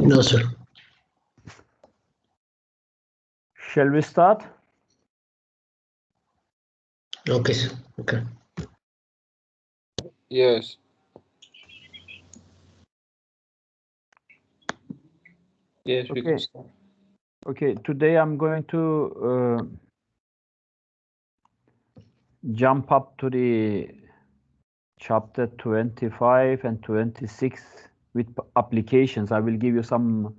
No, sir. Shall we start? Okay, sir. Okay. Yes. Yes, we can start. Okay, today I'm going to jump up to the chapter 25 and 26 with applications. I will give you some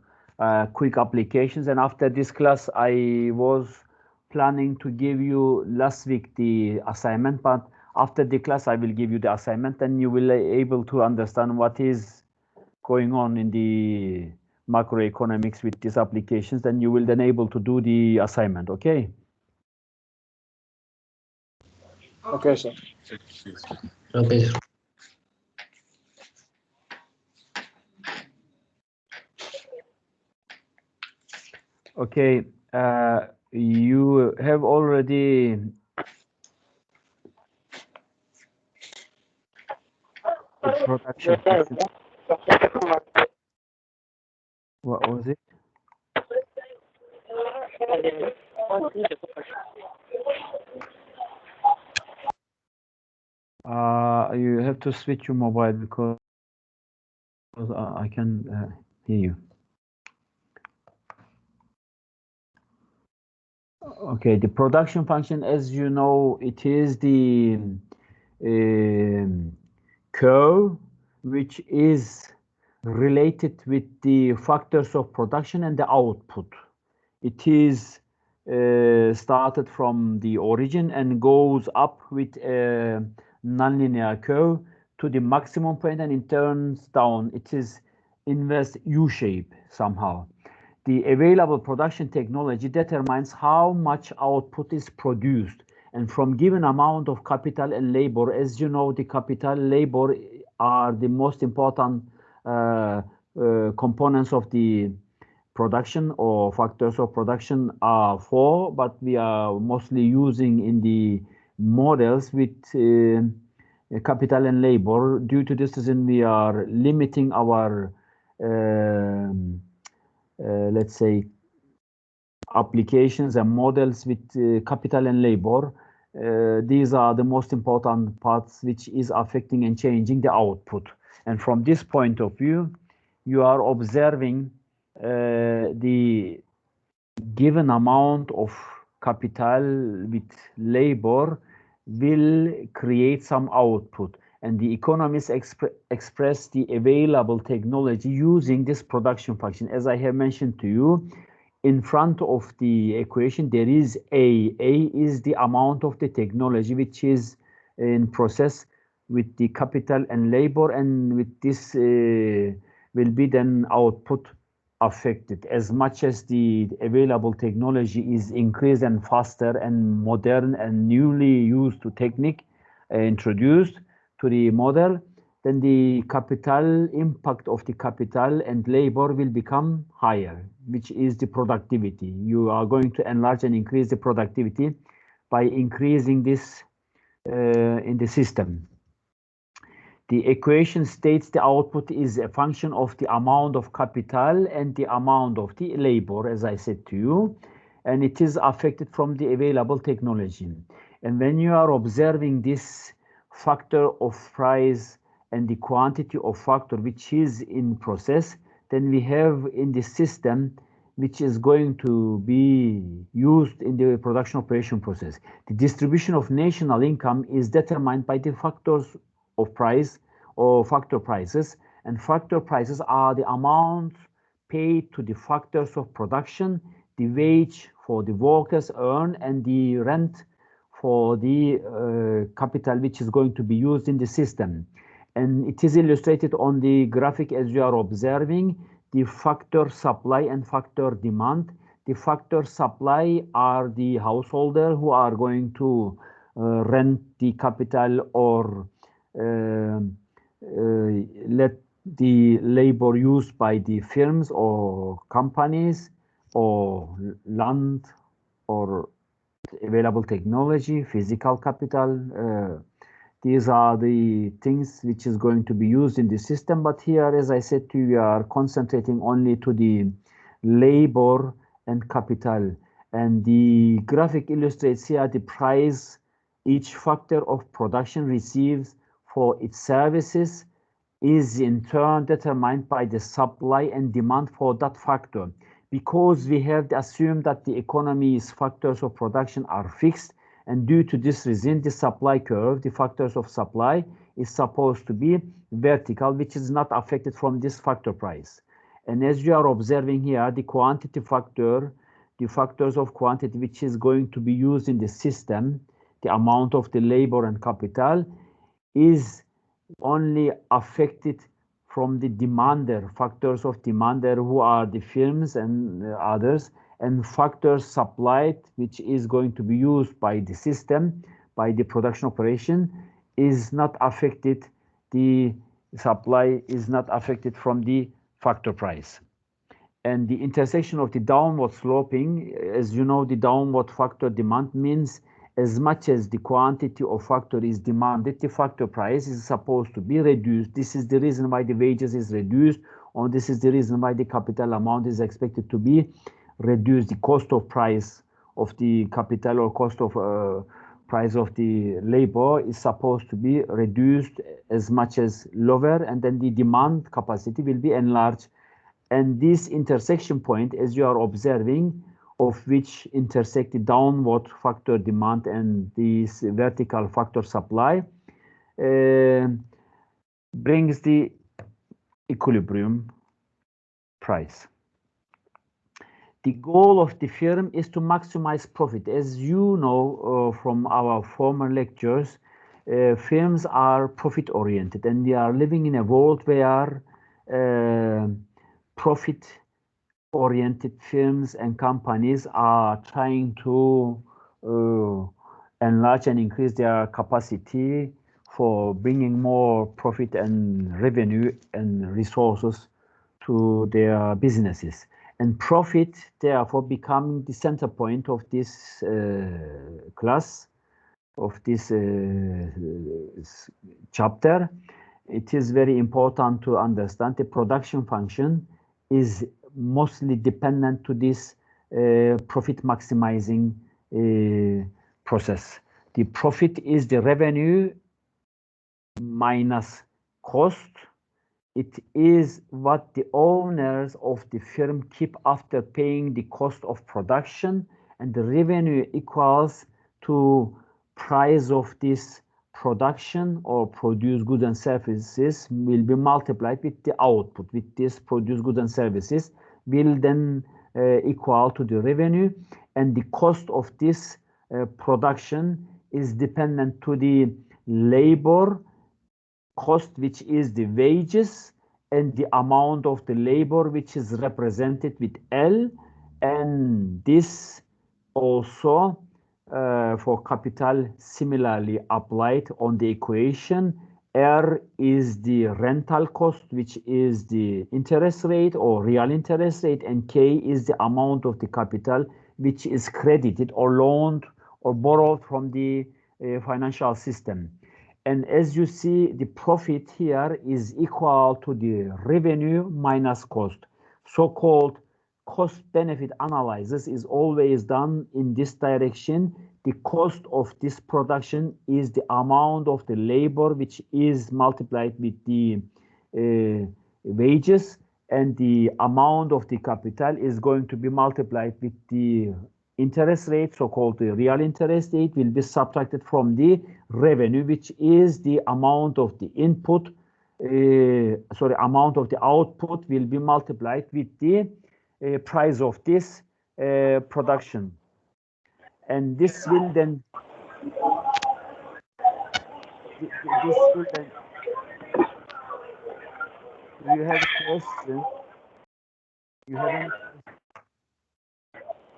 quick applications, and after this class I was planning to give you last week the assignment, but after the class I will give you the assignment and you will be able to understand what is going on in the macroeconomics with these applications. Then you will then able to do the assignment. Okay. Okay, sir. Okay, sir. Okay, you have already the production function. What was it? You have to switch your mobile because I can hear you. Okay, the production function, as you know, it is the curve which is related with the factors of production and the output. It is started from the origin and goes up with a nonlinear curve to the maximum point, and it turns down. It is inverse U-shape somehow. The available production technology determines how much output is produced, and from given amount of capital and labor. As you know, the capital, labor are the most important components of the production, or factors of production are four, but we are mostly using in the models with capital and labor. Due to this reason, we are limiting our let's say applications and models with capital and labor. These are the most important parts which is affecting and changing the output. And from this point of view, you are observing the given amount of capital with labor will create some output, and the economists express the available technology using this production function. As I have mentioned to you, in front of the equation there is A. A is the amount of the technology which is in process with the capital and labor, and with this will be then output affected. As much as the available technology is increased and faster and modern and newly used to technique introduced to the model, then the capital impact of the capital and labor will become higher, which is the productivity. You are going to enlarge and increase the productivity by increasing this in the system. The equation states the output is a function of the amount of capital and the amount of the labor, as I said to you, and it is affected from the available technology. And when you are observing this factor of price and the quantity of factor which is in process, then we have in the system which is going to be used in the production operation process. The distribution of national income is determined by the factors of price or factor prices, and factor prices are the amount paid to the factors of production, the wage for the workers earn, and the rent for the capital which is going to be used in the system. And it is illustrated on the graphic as you are observing the factor supply and factor demand. The factor supply are the householder who are going to rent the capital or let the labor used by the firms or companies or land or available technology, physical capital. These are the things which is going to be used in the system. But here, as I said to you, we are concentrating only to the labor and capital. And the graphic illustrates here the price each factor of production receives for its services is in turn determined by the supply and demand for that factor. Because we have assumed that the economy's factors of production are fixed, and due to this reason, the supply curve, the factors of supply, is supposed to be vertical, which is not affected from this factor price. And as you are observing here, the quantity factor, the factors of quantity which is going to be used in the system, the amount of the labor and capital, is only affected from the demander, factors of demander, who are the firms and others, and factors supplied, which is going to be used by the system, by the production operation, is not affected. The supply is not affected from the factor price. And the intersection of the downward sloping, as you know, the downward factor demand means as much as the quantity of factor is demanded, the factor price is supposed to be reduced. This is the reason why the wages is reduced, or this is the reason why the capital amount is expected to be reduced. The cost of price of the capital or cost of price of the labor is supposed to be reduced as much as lower, and then the demand capacity will be enlarged. And this intersection point, as you are observing, of which intersect the downward factor demand and this vertical factor supply, brings the equilibrium price. The goal of the firm is to maximize profit. As you know from our former lectures, firms are profit oriented, and we are living in a world where profit oriented firms and companies are trying to enlarge and increase their capacity for bringing more profit and revenue and resources to their businesses. And profit, therefore, becoming the center point of this class, of this chapter. It is very important to understand the production function is mostly dependent to this profit maximizing process. The profit is the revenue minus cost. It is what the owners of the firm keep after paying the cost of production, and the revenue equals to price of this production or produced goods and services will be multiplied with the output, with this produced goods and services will then equal to the revenue, and the cost of this production is dependent to the labor cost, which is the wages, and the amount of the labor, which is represented with L, and this also for capital similarly applied on the equation. R is the rental cost, which is the interest rate or real interest rate, and K is the amount of the capital which is credited or loaned or borrowed from the financial system. And as you see, the profit here is equal to the revenue minus cost. So-called cost-benefit analysis is always done in this direction. The cost of this production is the amount of the labor which is multiplied with the wages, and the amount of the capital is going to be multiplied with the interest rate, so-called the real interest rate, will be subtracted from the revenue, which is the amount of the input, amount of the output will be multiplied with the price of this production. And this will then, do you have a question? You have any?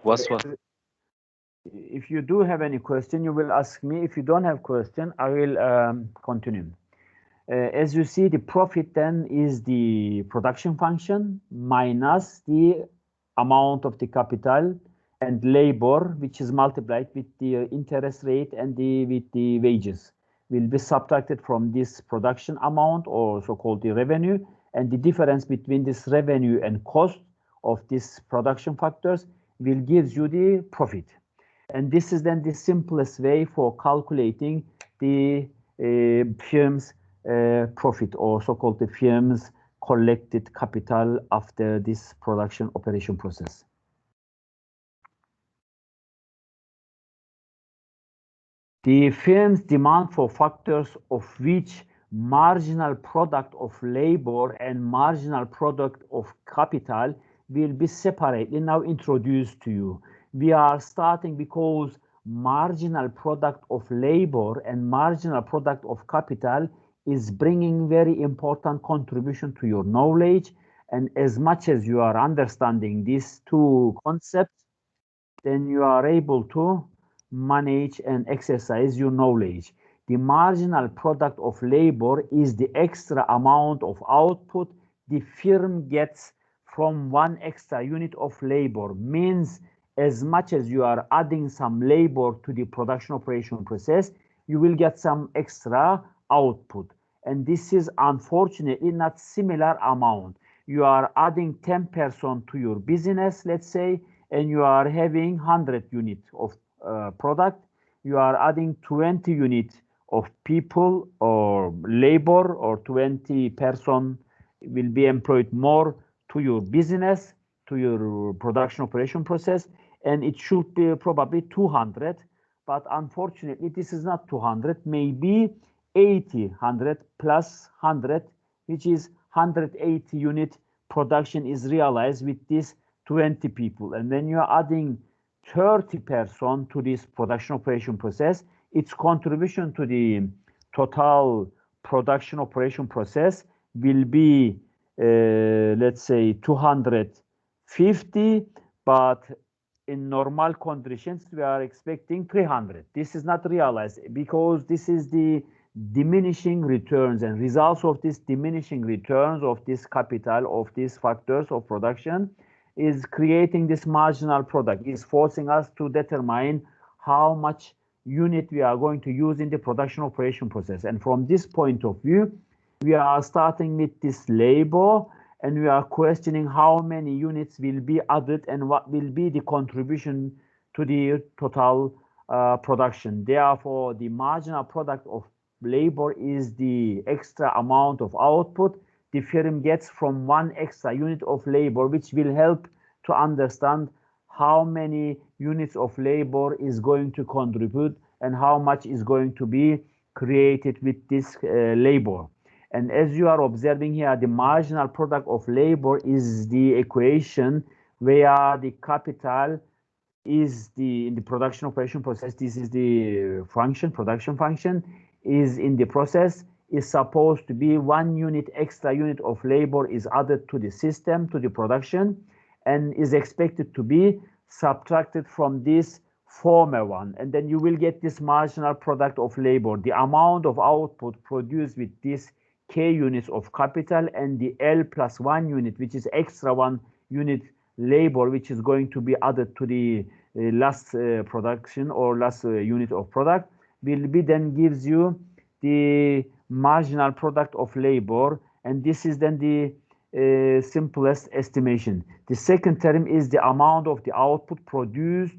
What's what? If you do have any question, you will ask me. If you don't have question, I will continue. As you see, the profit then is the production function minus the amount of the capital and labor, which is multiplied with the interest rate and with the wages. will be subtracted from this production amount, or so-called the revenue, and the difference between this revenue and cost of these production factors will give you the profit. And this is then the simplest way for calculating the firm's profit, or so-called the firm's collected capital after this production operation process. The firm's demand for factors of which marginal product of labor and marginal product of capital will be separately now introduced to you. We are starting because marginal product of labor and marginal product of capital is bringing very important contribution to your knowledge. And as much as you are understanding these two concepts, then you are able to manage and exercise your knowledge. The marginal product of labor is the extra amount of output the firm gets from one extra unit of labor. Means as much as you are adding some labor to the production operation process, you will get some extra output. And this is unfortunately not similar amount. You are adding 10 persons to your business, let's say, and you are having 100 units of product. You are adding 20 units of people or labor, or 20 person will be employed more to your business, to your production operation process, and it should be probably 200, but unfortunately this is not 200, maybe 80, 100 plus 100, which is 180 unit production is realized with these 20 people. And when you are adding 30 person to this production operation process, its contribution to the total production operation process will be let's say 250, but in normal conditions we are expecting 300. This is not realized because this is the diminishing returns, and results of this diminishing returns of this capital of these factors of production is creating this marginal product, is forcing us to determine how much unit we are going to use in the production operation process. And from this point of view, we are starting with this labor, and we are questioning how many units will be added and what will be the contribution to the total production. Therefore, the marginal product of labor is the extra amount of output the firm gets from one extra unit of labor, which will help to understand how many units of labor is going to contribute and how much is going to be created with this labor. And as you are observing here, the marginal product of labor is the equation where the capital is in the production operation process. This is the function, production function is in the process, is supposed to be 1 unit extra unit of labor is added to the system, to the production, and is expected to be subtracted from this former one. And then you will get this marginal product of labor, the amount of output produced with this K units of capital and the L plus 1 unit, which is extra 1 unit labor, which is going to be added to the last production or last unit of product, will be then gives you the marginal product of labor. And this is then the simplest estimation. The second term is the amount of the output produced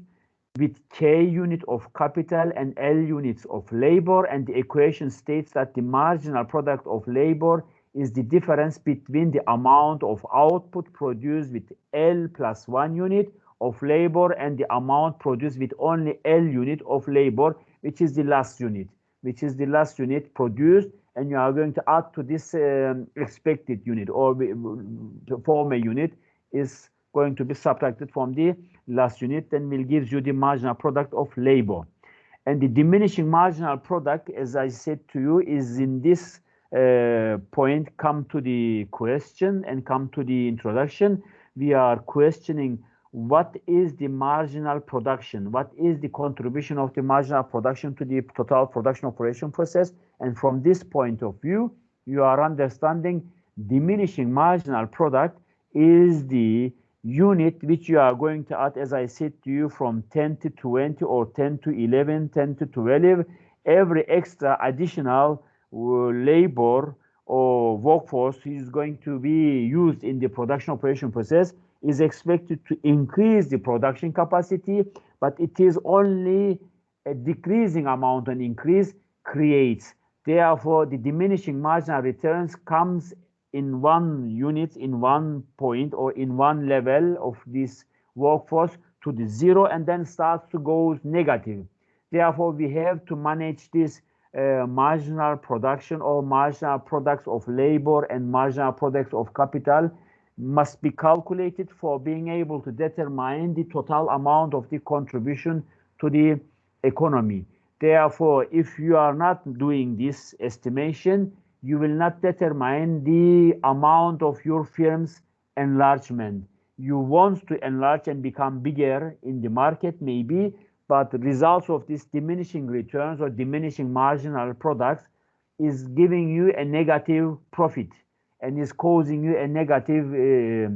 with K unit of capital and L units of labor, and the equation states that the marginal product of labor is the difference between the amount of output produced with L plus 1 unit of labor and the amount produced with only L unit of labor, which is the last unit, produced, and you are going to add to this expected unit, or the former unit is going to be subtracted from the last unit, then will gives you the marginal product of labor. And the diminishing marginal product, as I said to you, is in this point come to the question and come to the introduction. We are questioning what is the marginal production, what is the contribution of the marginal production to the total production operation process. And from this point of view, you are understanding diminishing marginal product is the unit which you are going to add, as I said to you, from 10 to 20 or 10 to 11, 10 to 12, every extra additional labor or workforce is going to be used in the production operation process is expected to increase the production capacity, but it is only a decreasing amount, an increase creates. Therefore, the diminishing marginal returns comes in one unit, in one point, or in one level of this workforce to the zero, and then starts to go negative. Therefore, we have to manage this marginal production or marginal products of labor and marginal products of capital must be calculated for being able to determine the total amount of the contribution to the economy. Therefore, if you are not doing this estimation, you will not determine the amount of your firm's enlargement. You want to enlarge and become bigger in the market, maybe, but the results of this diminishing returns or diminishing marginal products is giving you a negative profit and is causing you a negative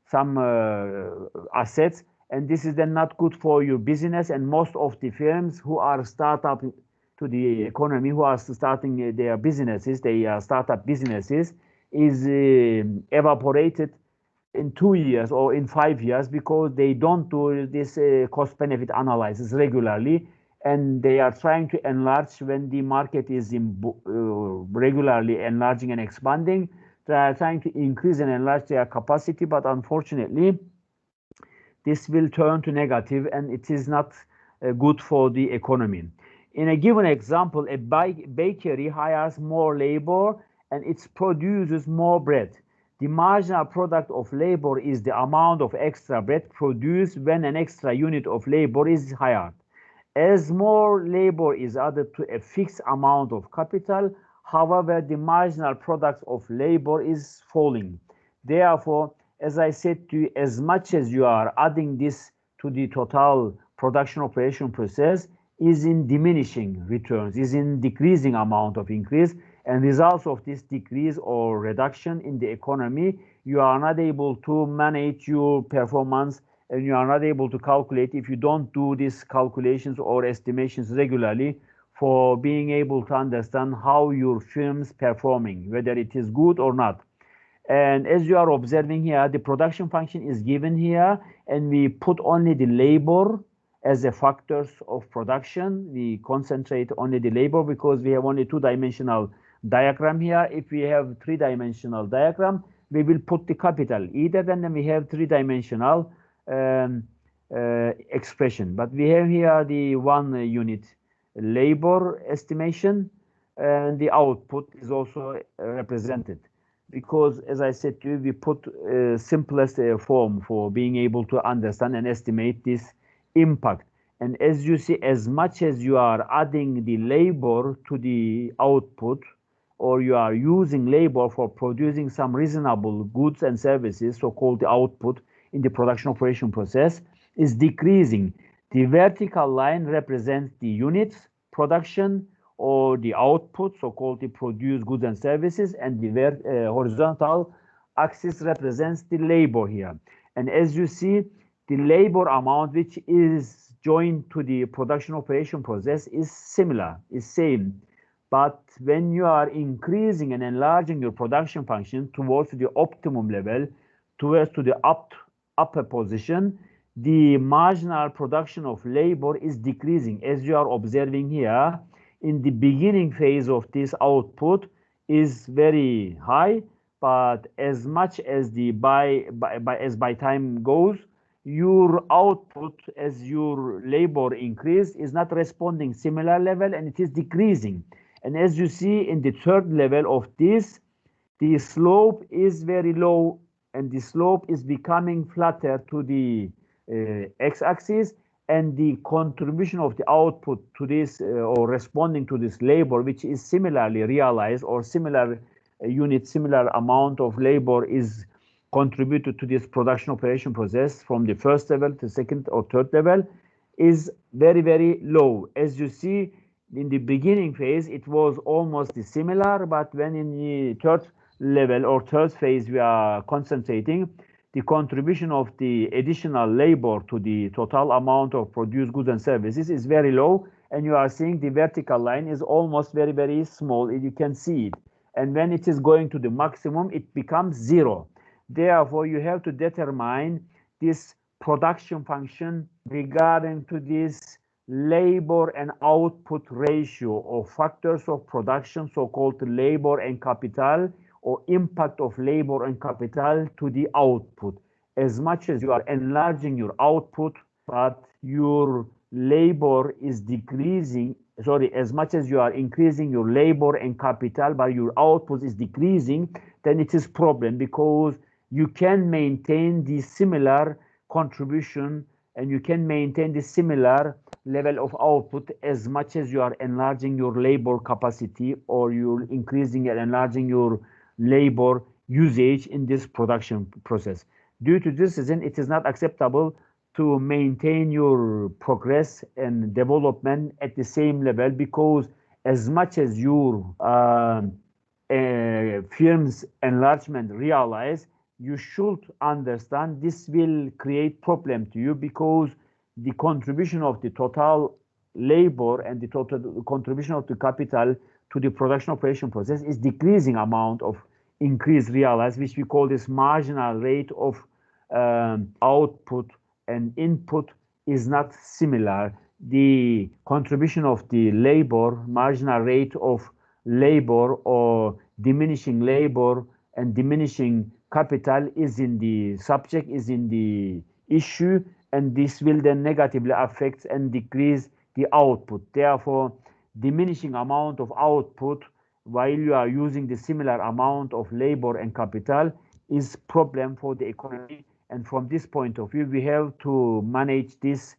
some assets, and this is then not good for your business. And most of the firms who are startup to the economy, who are starting their businesses, they are startup businesses, is evaporated in 2 years or in 5 years because they don't do this cost-benefit analysis regularly, and they are trying to enlarge when the market is regularly enlarging and expanding. They are trying to increase and enlarge their capacity, but unfortunately, this will turn to negative, and it is not good for the economy. In a given example, a bakery hires more labor and it produces more bread. The marginal product of labor is the amount of extra bread produced when an extra unit of labor is hired. As more labor is added to a fixed amount of capital, however, the marginal product of labor is falling. Therefore, as I said to you, as much as you are adding this to the total production operation process, is in diminishing returns, is in decreasing amount of increase, and results of this decrease or reduction in the economy, you are not able to manage your performance, and you are not able to calculate if you don't do these calculations or estimations regularly for being able to understand how your firm's performing, whether it is good or not. And as you are observing here, the production function is given here, and we put only the labor as the factors of production. We concentrate only the labor because we have only two-dimensional diagram here. If we have three-dimensional diagram, we will put the capital either, then we have three-dimensional expression. But we have here the 1 unit labor estimation, and the output is also represented. Because, as I said to you, we put simplest form for being able to understand and estimate this impact. And as you see, as much as you are adding the labor to the output, or you are using labor for producing some reasonable goods and services, so-called the output in the production operation process, is decreasing. The vertical line represents the units production or the output, so-called the produced goods and services, and the horizontal axis represents the labor here. And as you see, the labor amount which is joined to the production operation process is similar, is same. But when you are increasing and enlarging your production function towards the optimum level, towards to the upper position, the marginal production of labor is decreasing. As you are observing here, in the beginning phase of this output is very high, but as much as the by time goes, your output as your labor increase is not responding similar level, and it is decreasing. And as you see in the third level of this, the slope is very low, and the slope is becoming flatter to the x-axis, and the contribution of the output to this or responding to this labor, which is similarly realized, or similar unit, similar amount of labor is contributed to this production operation process from the first level to second or third level, is very, very low. As you see, in the beginning phase, it was almost similar, but when in the third level or third phase we are concentrating, the contribution of the additional labor to the total amount of produced goods and services is very low, and you are seeing the vertical line is almost very, very small. You can see it. And when it is going to the maximum, it becomes 0. Therefore, you have to determine this production function regarding to this labor and output ratio of factors of production, so-called labor and capital, or impact of labor and capital to the output. As much as you are enlarging your output, but your labor is decreasing, sorry, as much as you are increasing your labor and capital, but your output is decreasing, then it is problem, because you can maintain the similar contribution and you can maintain the similar level of output as much as you are enlarging your labor capacity, or you're increasing and enlarging your labor usage in this production process. Due to this reason, it is not acceptable to maintain your progress and development at the same level, because as much as your firm's enlargement realize, you should understand this will create problem to you, because the contribution of the total labor and the total contribution of the capital to the production operation process is decreasing amount of increase realized, which we call this marginal rate of output and input is not similar. The contribution of the labor, marginal rate of labor, or diminishing labor and diminishing capital is in the subject, is in the issue, and this will then negatively affect and decrease the output. Therefore, diminishing amount of output while you are using the similar amount of labor and capital is problem for the economy. And from this point of view, we have to manage this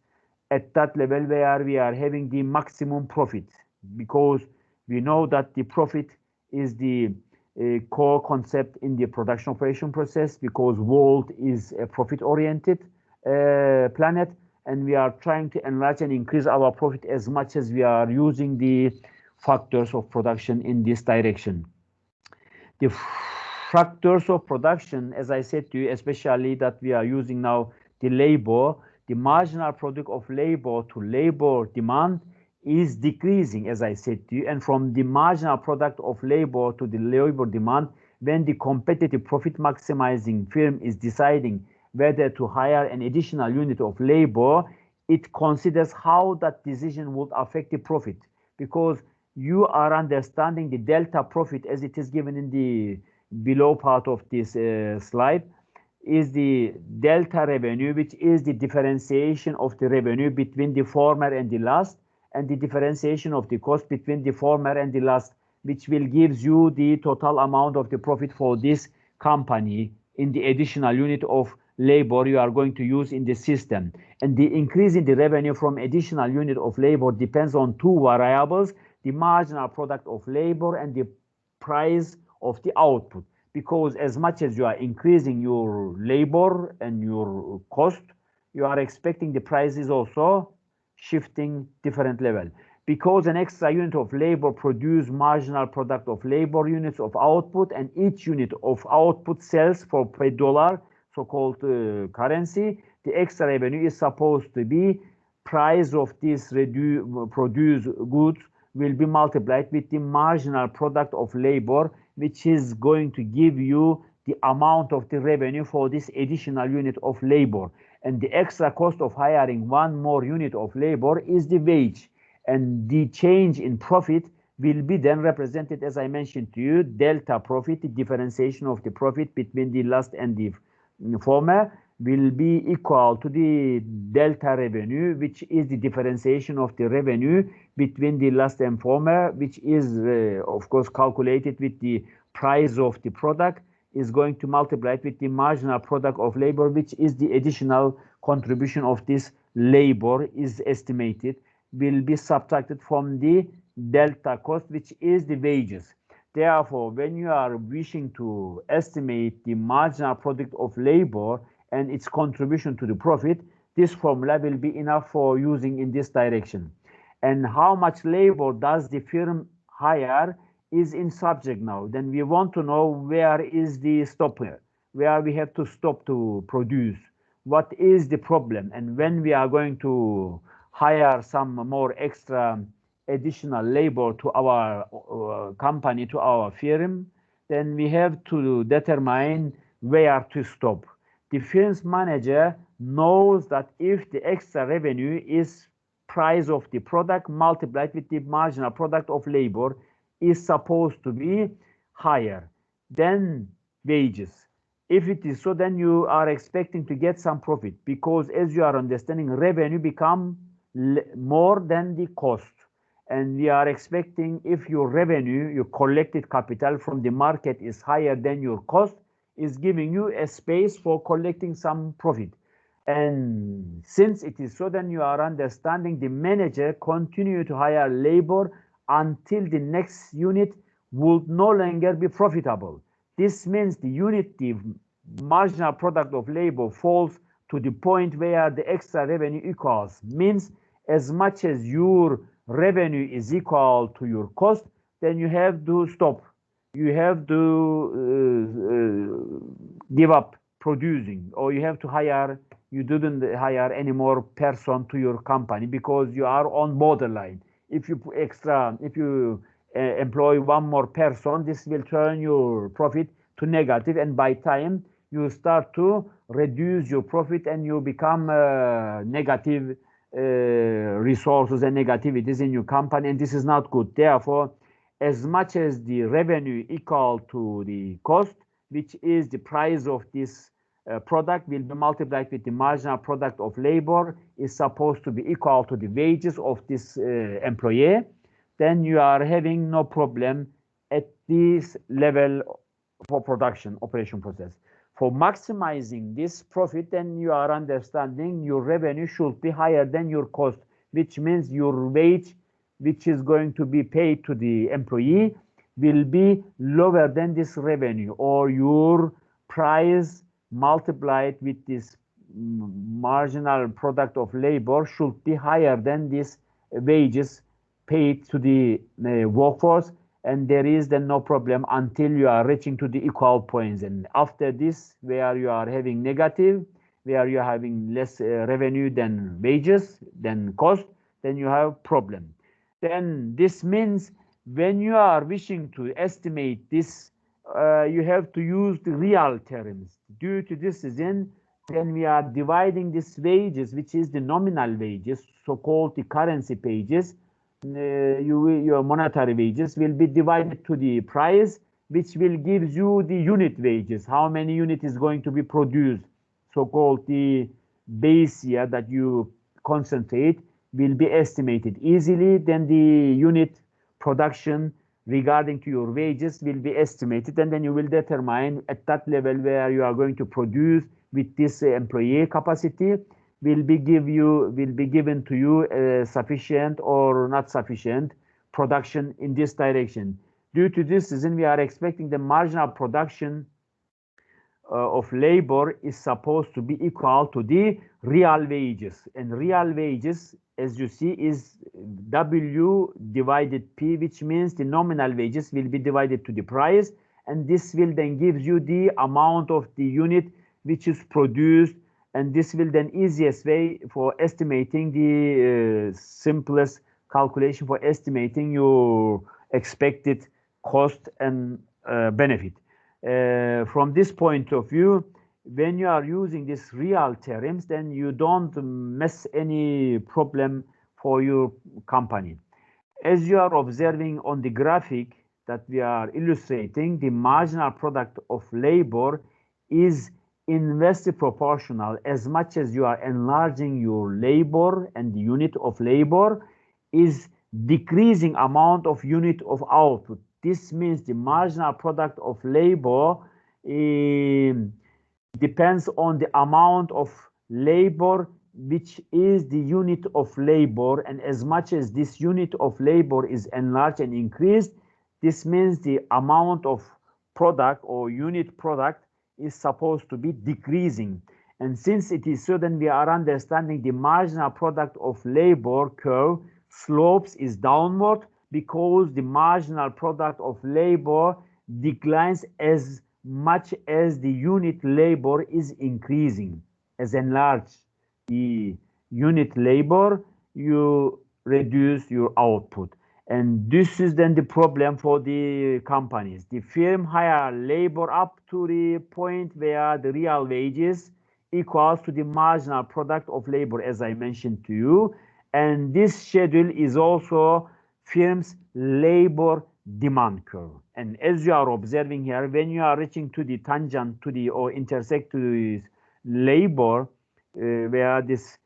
at that level where we are having the maximum profit, because we know that the profit is the core concept in the production operation process, because world is a profit-oriented planet, and we are trying to enlarge and increase our profit as much as we are using the factors of production in this direction. The factors of production, as I said to you, especially that we are using now the labor, the marginal product of labor to labor demand is decreasing, as I said to you, and from the marginal product of labor to the labor demand, when the competitive profit maximizing firm is deciding whether to hire an additional unit of labor, it considers how that decision would affect the profit, because you are understanding the delta profit as it is given in the below part of this slide, is the delta revenue, which is the differentiation of the revenue between the former and the last, and the differentiation of the cost between the former and the last, which will gives you the total amount of the profit for this company in the additional unit of labor you are going to use in the system. And the increase in the revenue from additional unit of labor depends on two variables: the marginal product of labor and the price of the output. Because as much as you are increasing your labor and your cost, you are expecting the prices also shifting different level. Because an extra unit of labor produces marginal product of labor units of output, and each unit of output sells for per dollar, so-called currency, the extra revenue is supposed to be price of this produced goods will be multiplied with the marginal product of labor, which is going to give you the amount of the revenue for this additional unit of labor. And the extra cost of hiring one more unit of labor is the wage. And the change in profit will be then represented, as I mentioned to you, delta profit, the differentiation of the profit between the last and the former, will be equal to the delta revenue, which is the differentiation of the revenue between the last and former, which is, of course, calculated with the price of the product, is going to multiply it with the marginal product of labor, which is the additional contribution of this labor is estimated, will be subtracted from the delta cost, which is the wages. Therefore, when you are wishing to estimate the marginal product of labor and its contribution to the profit, this formula will be enough for using in this direction. And how much labor does the firm hire is in subject now. Then we want to know where is the stop here, where we have to stop to produce, what is the problem, and when we are going to hire some more extra additional labor to our company, to our firm, then we have to determine where to stop. The firm's manager knows that if the extra revenue is price of the product multiplied with the marginal product of labor is supposed to be higher than wages. If it is so, then you are expecting to get some profit, because as you are understanding, revenue become more than the cost. And we are expecting, if your revenue, your collected capital from the market is higher than your cost, is giving you a space for collecting some profit. And since it is so, then you are understanding the manager continue to hire labor until the next unit would no longer be profitable. This means the unit, the marginal product of labor, falls to the point where the extra revenue equals. Means as much as your revenue is equal to your cost, then you have to stop. You have to give up producing, or you have to hire. You didn't hire any more person to your company because you are on borderline. If you employ one more person, this will turn your profit to negative, and by time you start to reduce your profit and you become negative resources and negativities in your company, and this is not good. Therefore, as much as the revenue equal to the cost, which is the price of this product, will be multiplied with the marginal product of labor, is supposed to be equal to the wages of this employee, then you are having no problem at this level for production operation process. For maximizing this profit, then you are understanding your revenue should be higher than your cost, which means your wage, which is going to be paid to the employee, will be lower than this revenue, or your price multiplied with this marginal product of labor should be higher than this wages paid to the workforce, and there is then no problem until you are reaching to the equal points. And after this, where you are having negative, where you are having less revenue than wages, than cost, then you have problem. Then this means when you are wishing to estimate this, you have to use the real terms. Due to this reason, then we are dividing this wages, which is the nominal wages, so-called the currency pages. Your monetary wages will be divided to the price, which will give you the unit wages, how many unit is going to be produced, so-called the base year that you concentrate will be estimated easily. Then the unit production regarding to your wages will be estimated, and then you will determine at that level where you are going to produce with this employee capacity will be given to you sufficient or not sufficient production in this direction. Due to this reason, we are expecting the marginal production of labor is supposed to be equal to the real wages, and real wages, as you see, is W divided P, which means the nominal wages will be divided to the price, and this will then give you the amount of the unit which is produced, and this will then easiest way for estimating the simplest calculation for estimating your expected cost and benefit. From this point of view, when you are using these real terms, then you don't mess any problem for your company. As you are observing on the graphic that we are illustrating, the marginal product of labor is inversely proportional. As much as you are enlarging your labor and the unit of labor is decreasing amount of unit of output. This means the marginal product of labor depends on the amount of labor which is the unit of labor, and as much as this unit of labor is enlarged and increased, this means the amount of product or unit product is supposed to be decreasing. And since it is so, then we are understanding the marginal product of labor curve slopes is downward because the marginal product of labor declines as much as the unit labor is increasing. As enlarged the unit labor you reduce your output. And this is then the problem for the companies. The firm hire labor up to the point where the real wages equals to the marginal product of labor, as I mentioned to you. And this schedule is also firm's labor demand curve. And as you are observing here, when you are reaching to the tangent to the or intersect to the labor, where this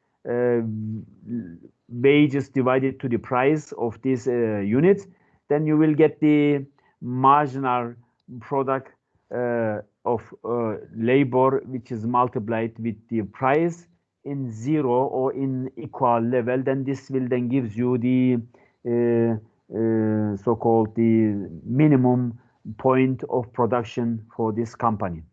wages divided to the price of these units, then you will get the marginal product of labor, which is multiplied with the price in zero or in equal level. Then this will then gives you the so-called the minimum point of production for this company.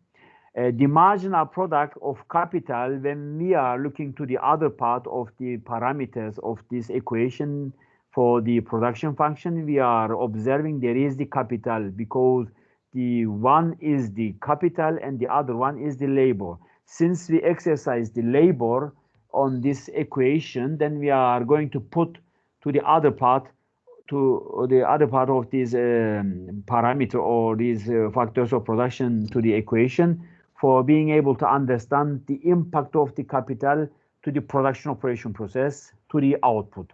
The marginal product of capital, when we are looking to the other part of the parameters of this equation for the production function, we are observing there is the capital, because the one is the capital and the other one is the labor. Since we exercise the labor on this equation, then we are going to put to the other part of these parameter or these factors of production to the equation, for being able to understand the impact of the capital to the production operation process to the output.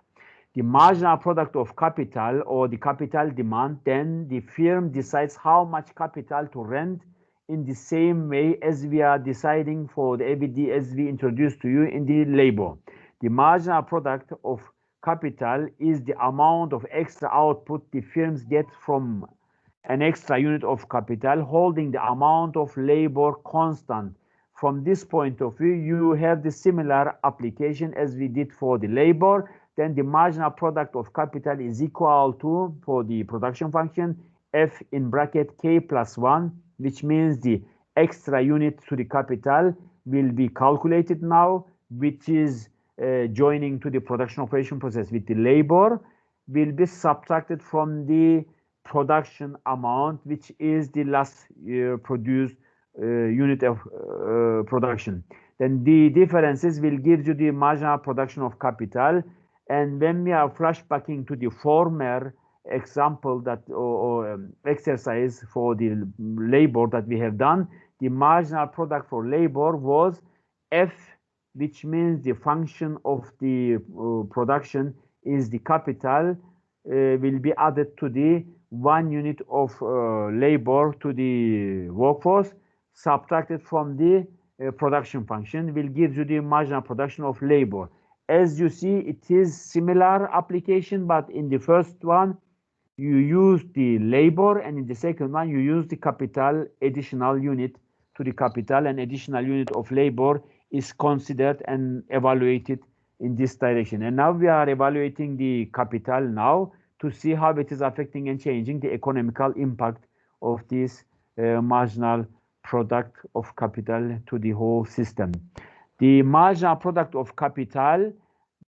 The marginal product of capital or the capital demand, then the firm decides how much capital to rent in the same way as we are deciding for the ABD as we introduced to you in the labor. The marginal product of capital is the amount of extra output the firms get from an extra unit of capital, holding the amount of labor constant. From this point of view, you have the similar application as we did for the labor. Then the marginal product of capital is equal to, for the production function, F in bracket K plus 1, which means the extra unit to the capital will be calculated now, which is joining to the production operation process with the labor, will be subtracted from the production amount, which is the last produced unit of production. Then the differences will give you the marginal production of capital. And when we are flashbacking to the former example that or exercise for the labor that we have done, the marginal product for labor was F, which means the function of the production is the capital will be added to the 1 unit of labor to the workforce, subtracted from the production function, will give you the marginal production of labor. As you see, it is similar application, but in the first one, you use the labor, and in the second one, you use the capital additional unit to the capital, and additional unit of labor is considered and evaluated in this direction. And now we are evaluating the capital now to see how it is affecting and changing the economical impact of this marginal product of capital to the whole system. The marginal product of capital,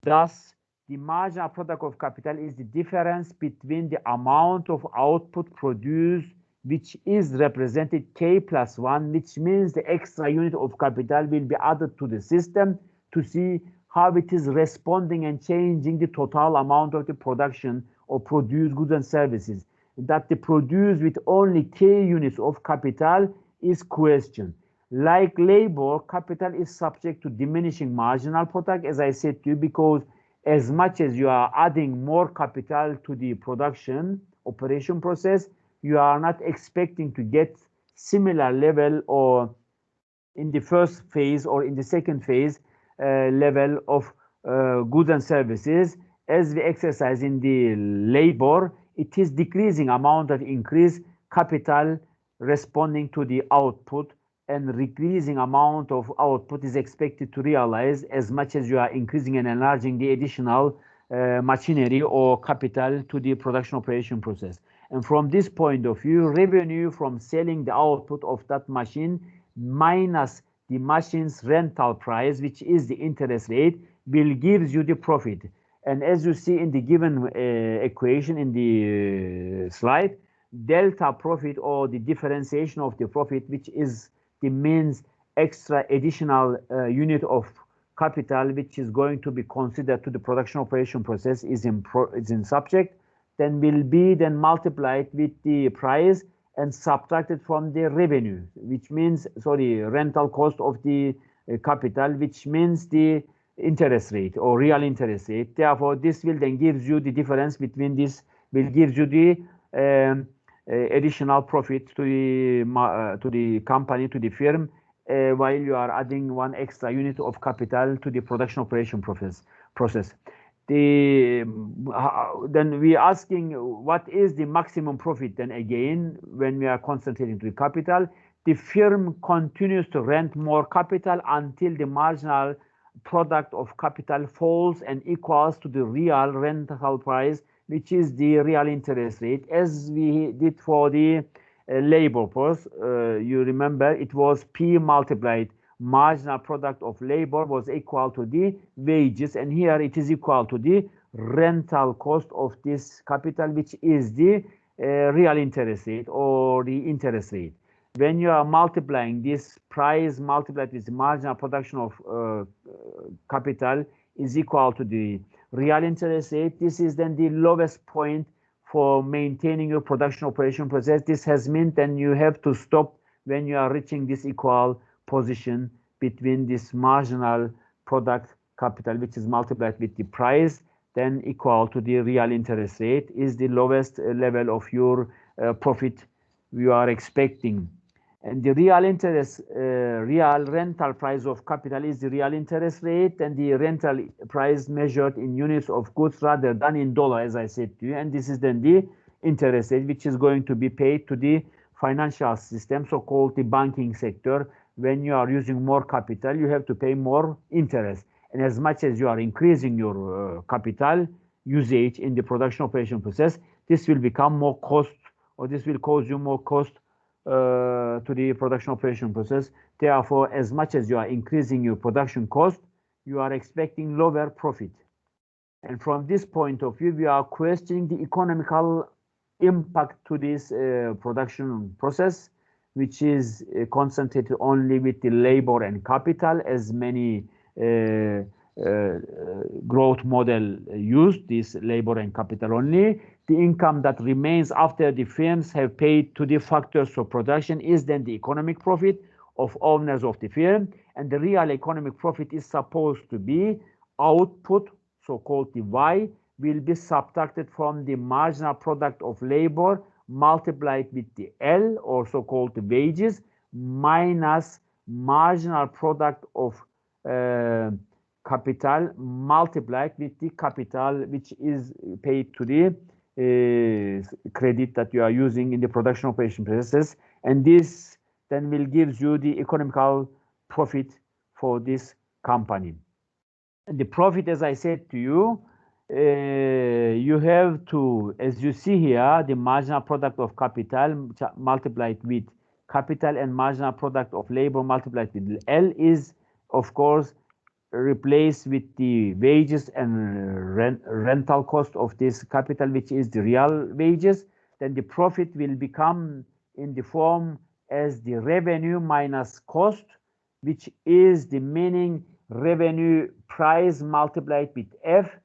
thus the marginal product of capital is the difference between the amount of output produced, which is represented K plus 1, which means the extra unit of capital will be added to the system to see how it is responding and changing the total amount of the production or produced goods and services. That the produce with only K units of capital is question. Like labor, capital is subject to diminishing marginal product, as I said to you, because as much as you are adding more capital to the production operation process, you are not expecting to get similar level or in the first phase or in the second phase level of goods and services. As we exercise in the labor, it is decreasing amount of increase capital responding to the output, and decreasing amount of output is expected to realize as much as you are increasing and enlarging the additional machinery or capital to the production operation process. And from this point of view, revenue from selling the output of that machine minus the machine's rental price, which is the interest rate, will give you the profit. And as you see in the given equation in the slide, delta profit, or the differentiation of the profit, which is the means extra additional unit of capital which is going to be considered to the production operation process is in subject, then will be then multiplied with the price and subtracted from the revenue, which means, sorry, rental cost of the capital, which means the interest rate or real interest rate. Therefore, this will then gives you the difference between this, will gives you the additional profit to the company, to the firm, while you are adding one extra unit of capital to the production operation process. Then we are asking what is the maximum profit. Then again, when we are concentrating to the capital, the firm continues to rent more capital until the marginal product of capital falls and equals to the real rental price, which is the real interest rate, as we did for the labor cost. You remember it was P multiplied marginal product of labor was equal to the wages, and here it is equal to the rental cost of this capital, which is the real interest rate or the interest rate. When you are multiplying this price multiplied with the marginal production of capital is equal to the real interest rate, this is then the lowest point for maintaining your production operation process. This has meant then you have to stop when you are reaching this equal position between this marginal product capital, which is multiplied with the price, then equal to the real interest rate, is the lowest level of your profit you are expecting. And the real interest, real rental price of capital is the real interest rate, and the rental price measured in units of goods rather than in dollar, as I said to you. And this is then the interest rate, which is going to be paid to the financial system, so-called the banking sector. When you are using more capital, you have to pay more interest. And as much as you are increasing your capital usage in the production operation process, this will become more cost, or this will cause you more cost to the production operation process. Therefore, as much as you are increasing your production cost, you are expecting lower profit. And from this point of view, we are questioning the economical impact to this production process, which is concentrated only with the labor and capital, as many growth model used this labor and capital only. The income that remains after the firms have paid to the factors of production is then the economic profit of owners of the firm, and the real economic profit is supposed to be output, so-called the Y, will be subtracted from the marginal product of labor multiplied with the L, or so-called the wages, minus marginal product of capital multiplied with the capital which is paid to the credit that you are using in the production operation processes, and this then will give you the economical profit for this company. And the profit, as I said to you, you have to, as you see here, the marginal product of capital multiplied with capital and marginal product of labor multiplied with L is, of course, replaced with the wages and rental cost of this capital, which is the real wages. Then the profit will become in the form as the revenue minus cost, which is the meaning revenue price multiplied with F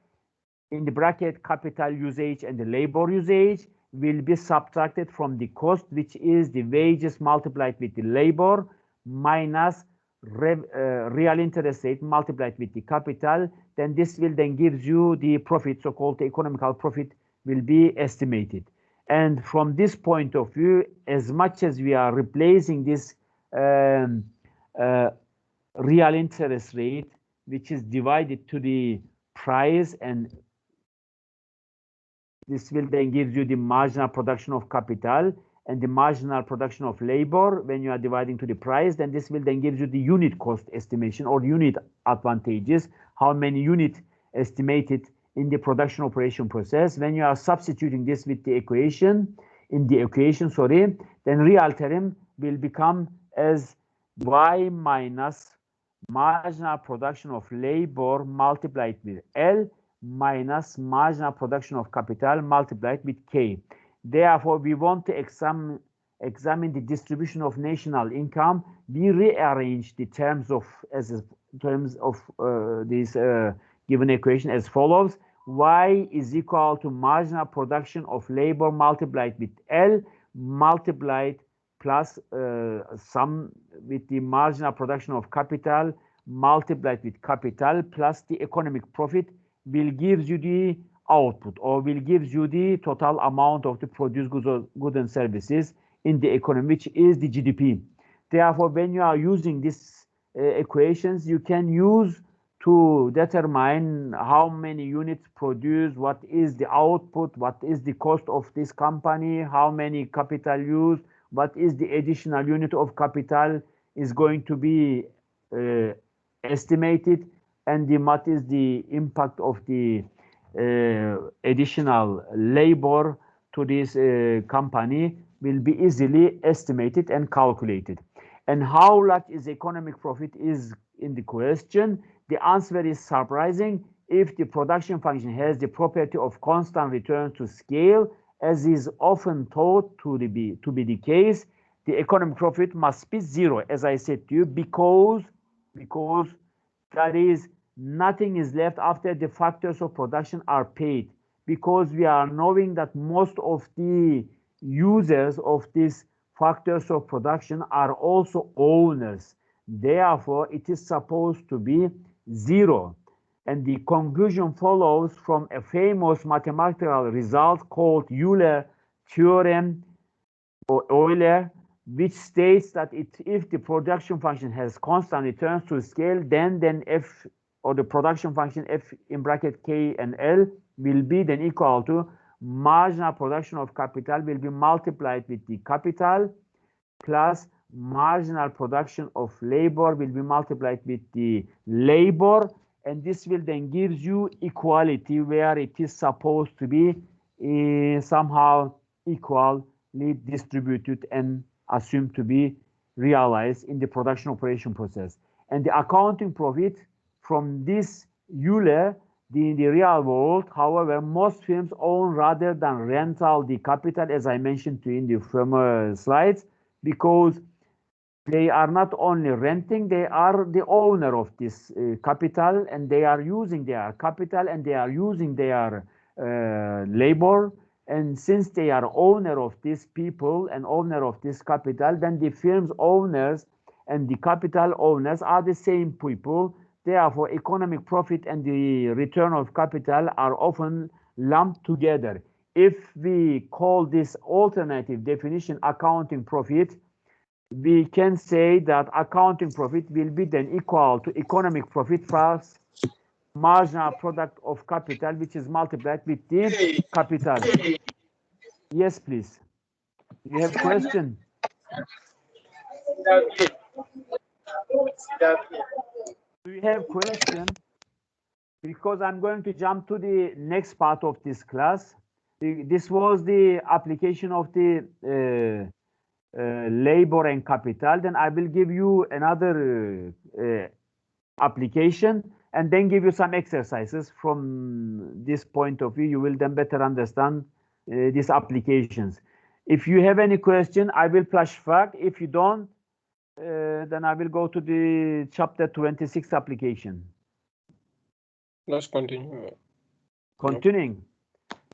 in the bracket capital usage and the labor usage will be subtracted from the cost, which is the wages multiplied with the labor minus real interest rate multiplied with the capital. Then this will then gives you the profit, so-called the economical profit will be estimated. And from this point of view, as much as we are replacing this real interest rate, which is divided to the price, and this will then give you the marginal production of capital and the marginal production of labor. When you are dividing to the price, then this will then give you the unit cost estimation or unit advantages, how many units estimated in the production operation process. When you are substituting this with the equation, then real term will become as Y minus marginal production of labor multiplied with L minus marginal production of capital multiplied with K. Therefore, we want to examine the distribution of national income. We rearrange the terms of as terms of this given equation as follows. Y is equal to marginal production of labor multiplied with L multiplied plus sum with the marginal production of capital multiplied with capital plus the economic profit will gives you the output, or will gives you the total amount of the produced goods and services in the economy, which is the GDP. Therefore, when you are using these equations, you can use to determine how many units produced, what is the output, what is the cost of this company, how many capital used, what is the additional unit of capital is going to be estimated, and what is the impact of the additional labor to this company will be easily estimated and calculated. And how large is economic profit is in the question. The answer is surprising. If the production function has the property of constant return to scale, as is often thought to be the case, the economic profit must be zero, as I said to you, because that is, nothing is left after the factors of production are paid, because we are knowing that most of the users of these factors of production are also owners. Therefore, it is supposed to be zero. And the conclusion follows from a famous mathematical result called Euler theorem, or Euler, which states that if the production function has constant returns to scale, then f, or the production function f in bracket k and l, will be then equal to marginal production of capital will be multiplied with the capital plus marginal production of labor will be multiplied with the labor, and this will then gives you equality, where it is supposed to be somehow equally distributed and assumed to be realized in the production operation process. And the accounting profit from this Euler, in the real world, however, most firms own rather than rental the capital, as I mentioned to you in the former slides, because they are not only renting, they are the owner of this capital, and they are using their capital and they are using their labor. And since they are owner of these people and owner of this capital, then the firm's owners and the capital owners are the same people. Therefore, economic profit and the return of capital are often lumped together. If we call this alternative definition accounting profit, we can say that accounting profit will be then equal to economic profit plus marginal product of capital, which is multiplied with the capital. Yes, please. You have question? Do you have question? Because I'm going to jump to the next part of this class. This was the application of the labor and capital. Then I will give you another application and then give you some exercises. From this point of view, you will then better understand these applications. If you have any question, I will flash back. If you don't, then I will go to the chapter 26 application. Let's continue. Continuing.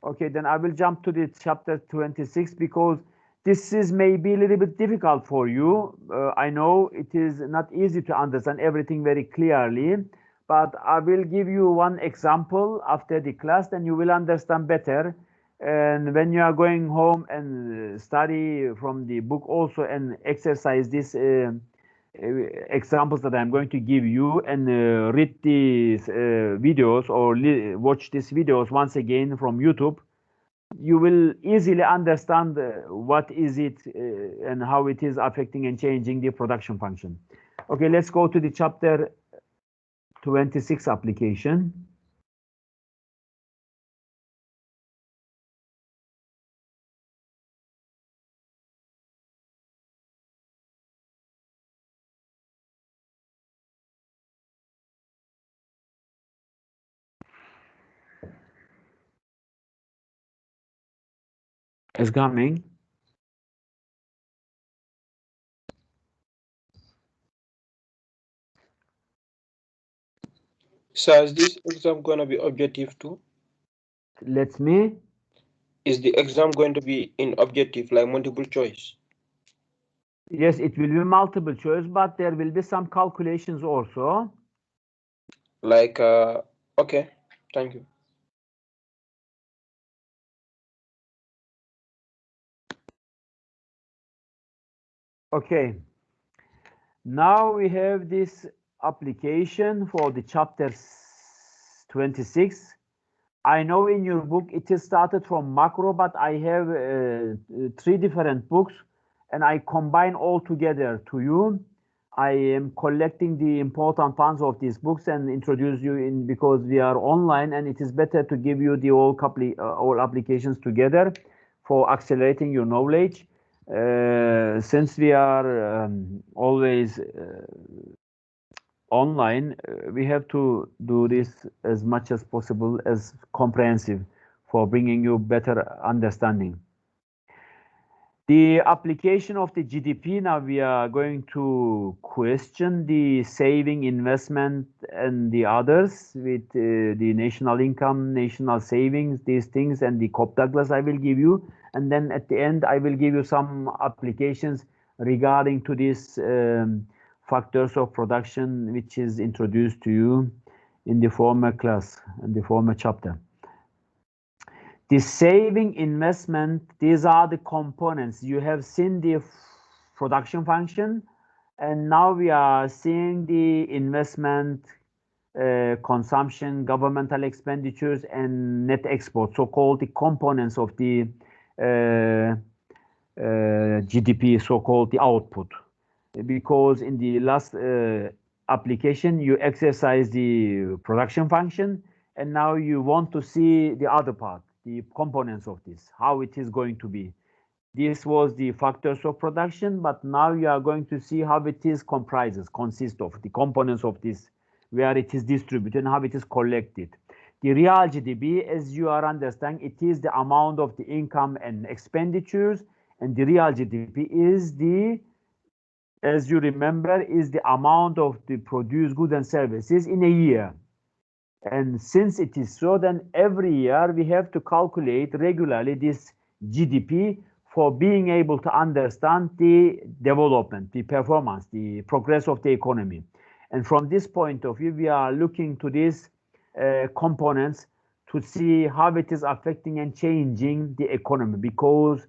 Okay, then I will jump to the chapter 26 because this is maybe a little bit difficult for you. I know it is not easy to understand everything very clearly, but I will give you one example after the class, then you will understand better. And when you are going home and study from the book also and exercise these examples that I'm going to give you, and read these videos or watch these videos once again from YouTube, you will easily understand what is it and how it is affecting and changing the production function. Okay, let's go to the chapter 26 application. Is coming. So is this exam gonna be objective too? Let me. Is the exam going to be in objective, like multiple choice? Yes, it will be multiple choice, but there will be some calculations also. Like, okay, thank you. Okay. Now we have this application for the chapter 26. I know in your book it is started from macro, but I have 3 different books and I combine all together to you. I am collecting the important parts of these books and introduce you in, because we are online and it is better to give you the all applications together for accelerating your knowledge. Since we are always online, we have to do this as much as possible as comprehensive for bringing you better understanding. The application of the GDP, now we are going to question the saving, investment, and the others with the national income, national savings, these things, and the Cobb-Douglas I will give you. And then at the end, I will give you some applications regarding to these factors of production, which is introduced to you in the former class, in the former chapter. The saving, investment, these are the components. You have seen the production function, and now we are seeing the investment, consumption, governmental expenditures, and net export, so-called the components of the GDP, so-called the output. Because in the last application, you exercise the production function, and now you want to see the other part, the components of this, how it is going to be. This was the factors of production, but now you are going to see how it is consists of the components of this, where it is distributed and how it is collected. The real GDP, as you are understanding, it is the amount of the income and expenditures, and the real GDP is the, as you remember, is the amount of the produced goods and services in a year. And since it is so, then every year we have to calculate regularly this GDP for being able to understand the development, the performance, the progress of the economy. And from this point of view, we are looking to these components to see how it is affecting and changing the economy, because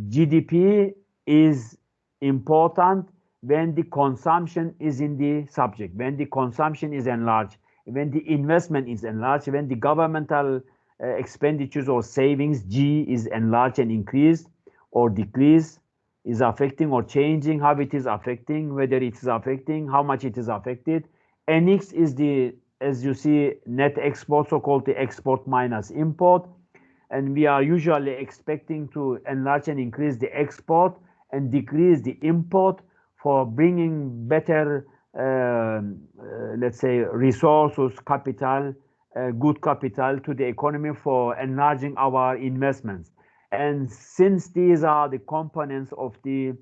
GDP is important when the consumption is in the subject, when the consumption is enlarged, when the investment is enlarged, when the governmental expenditures or savings, G, is enlarged and increased or decreased, is affecting or changing, how it is affecting, whether it is affecting, how much it is affected. NX is the, as you see, net export, so-called the export minus import. And we are usually expecting to enlarge and increase the export and decrease the import for bringing better, let's say, resources, capital, good capital to the economy for enlarging our investments. And since these are the components of the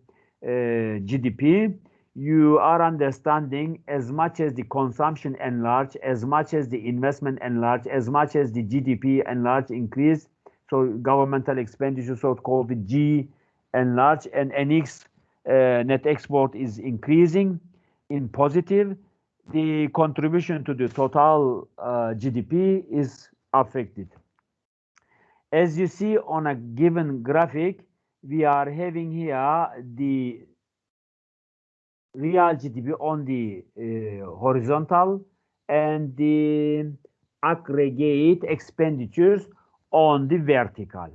GDP, you are understanding as much as the consumption enlarge, as much as the investment enlarge, as much as the GDP enlarge, increase. So governmental expenditure, so-called the G, enlarge, and NX, net export, is increasing in positive. The contribution to the total GDP is affected. As you see on a given graphic, we are having here the real GDP on the horizontal and the aggregate expenditures on the vertical.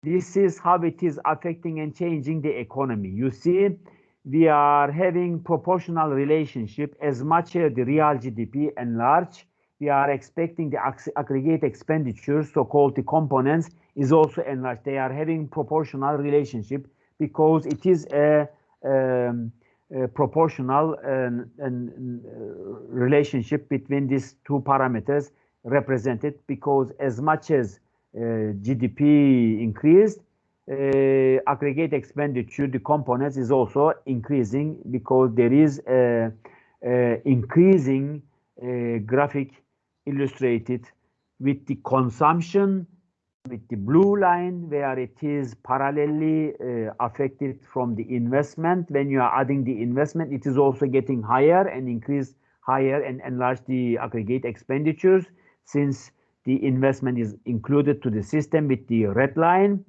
This is how it is affecting and changing the economy. You see, we are having proportional relationship. As much as the real GDP enlarge, we are expecting the aggregate expenditures, so-called the components, is also enlarged. They are having proportional relationship because it is a proportional relationship between these two parameters represented, because as much as GDP increased, aggregate expenditure, the components, is also increasing, because there is increasing graphic illustrated with the consumption, with the blue line, where it is parallelly affected from the investment. When you are adding the investment, it is also getting higher and increase higher and enlarge the aggregate expenditures, since the investment is included to the system with the red line.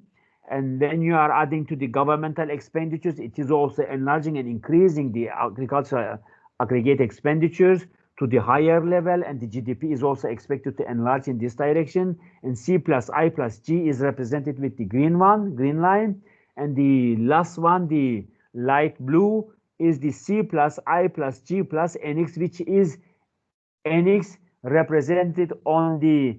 And when you are adding to the governmental expenditures, it is also enlarging and increasing the agricultural aggregate expenditures to the higher level, and the GDP is also expected to enlarge in this direction. And C plus I plus G is represented with the green line. And the last one, the light blue, is the C plus I plus G plus NX, which is NX represented on the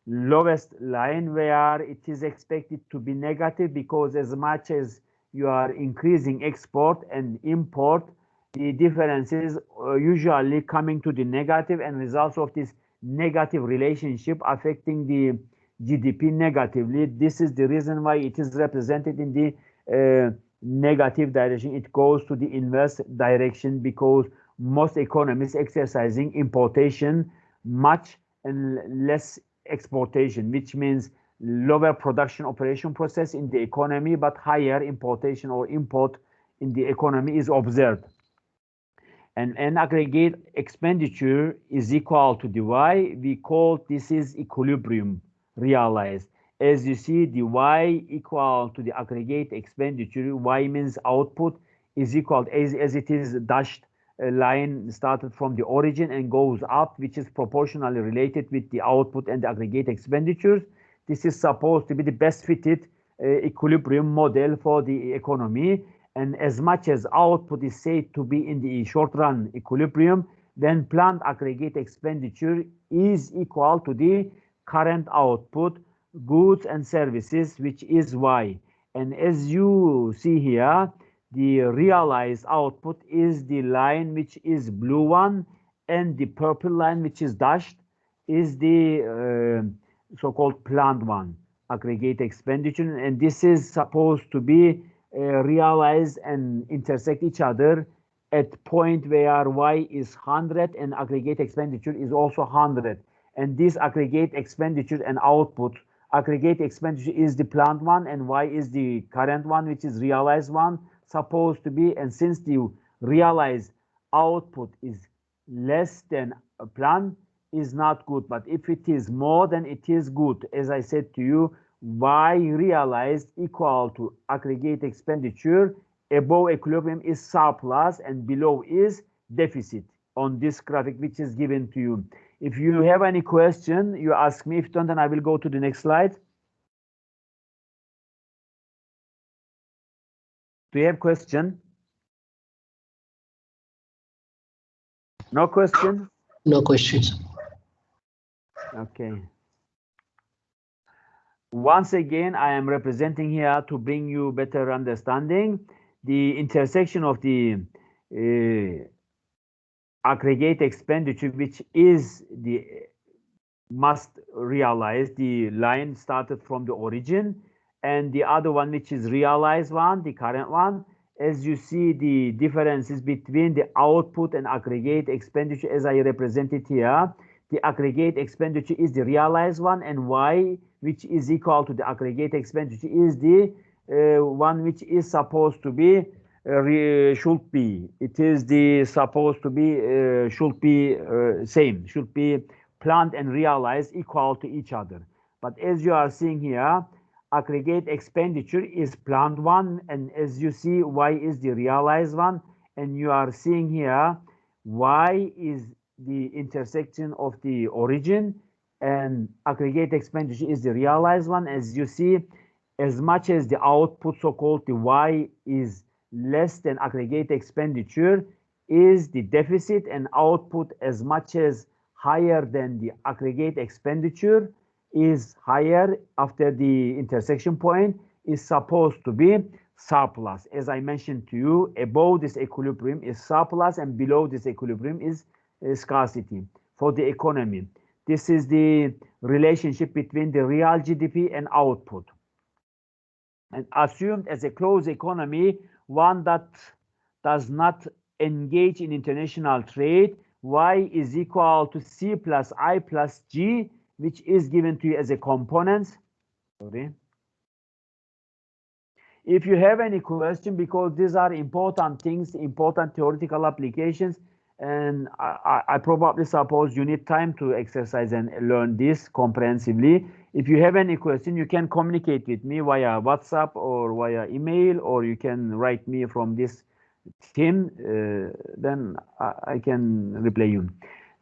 lowest line, where it is expected to be negative, because as much as you are increasing export and import, the differences usually coming to the negative, and results of this negative relationship affecting the GDP negatively. This is the reason why it is represented in the negative direction. It goes to the inverse direction, because most economies exercising importation much and less exportation, which means lower production operation process in the economy, but higher importation or import in the economy is observed. And an aggregate expenditure is equal to the Y. We call this is equilibrium realized. As you see, the Y equal to the aggregate expenditure. Y means output is equal, as it is dashed line started from the origin and goes up, which is proportionally related with the output and the aggregate expenditures. This is supposed to be the best fitted equilibrium model for the economy. And as much as output is said to be in the short run equilibrium, then planned aggregate expenditure is equal to the current output, goods and services, which is Y. And as you see here, the realized output is the line which is blue one, and the purple line which is dashed is the so-called planned one, aggregate expenditure. And this is supposed to be realize and intersect each other at point where Y is 100 and aggregate expenditure is also 100. And this aggregate expenditure and output, aggregate expenditure is the planned one and Y is the current one, which is realized one, supposed to be. And since the realized output is less than a plan, is not good. But if it is more, then it is good. As I said to you, Y realized equal to aggregate expenditure, above equilibrium is surplus and below is deficit on this graphic which is given to you. If you have any question, you ask me. If don't, then I will go to the next slide. Do you have question? No question? No questions. Okay. Once again, I am representing here to bring you better understanding the intersection of the aggregate expenditure, which is the must realize, the line started from the origin, and the other one which is realized one, the current one. As you see, the differences between the output and aggregate expenditure, as I represented here, the aggregate expenditure is the realized one, and Y, which is equal to the aggregate expenditure, is the one which is supposed to be should be. It is the supposed to be should be same, should be planned and realized equal to each other. But as you are seeing here, aggregate expenditure is planned one, and as you see, Y is the realized one, and you are seeing here, Y is the intersection of the origin, and aggregate expenditure is the realized one. As you see, as much as the output, so-called the Y, is less than aggregate expenditure, is the deficit, and output as much as higher than the aggregate expenditure is higher after the intersection point, is supposed to be surplus. As I mentioned to you, above this equilibrium is surplus and below this equilibrium is scarcity for the economy. This is the relationship between the real GDP and output. And assumed as a closed economy, one that does not engage in international trade, y is equal to c plus I plus g, which is given to you as a component. Sorry. If you have any question, because these are important things, important theoretical applications, and I probably suppose you need time to exercise and learn this comprehensively. If you have any question, you can communicate with me via WhatsApp or via email, or you can write me from this team, then I can reply you.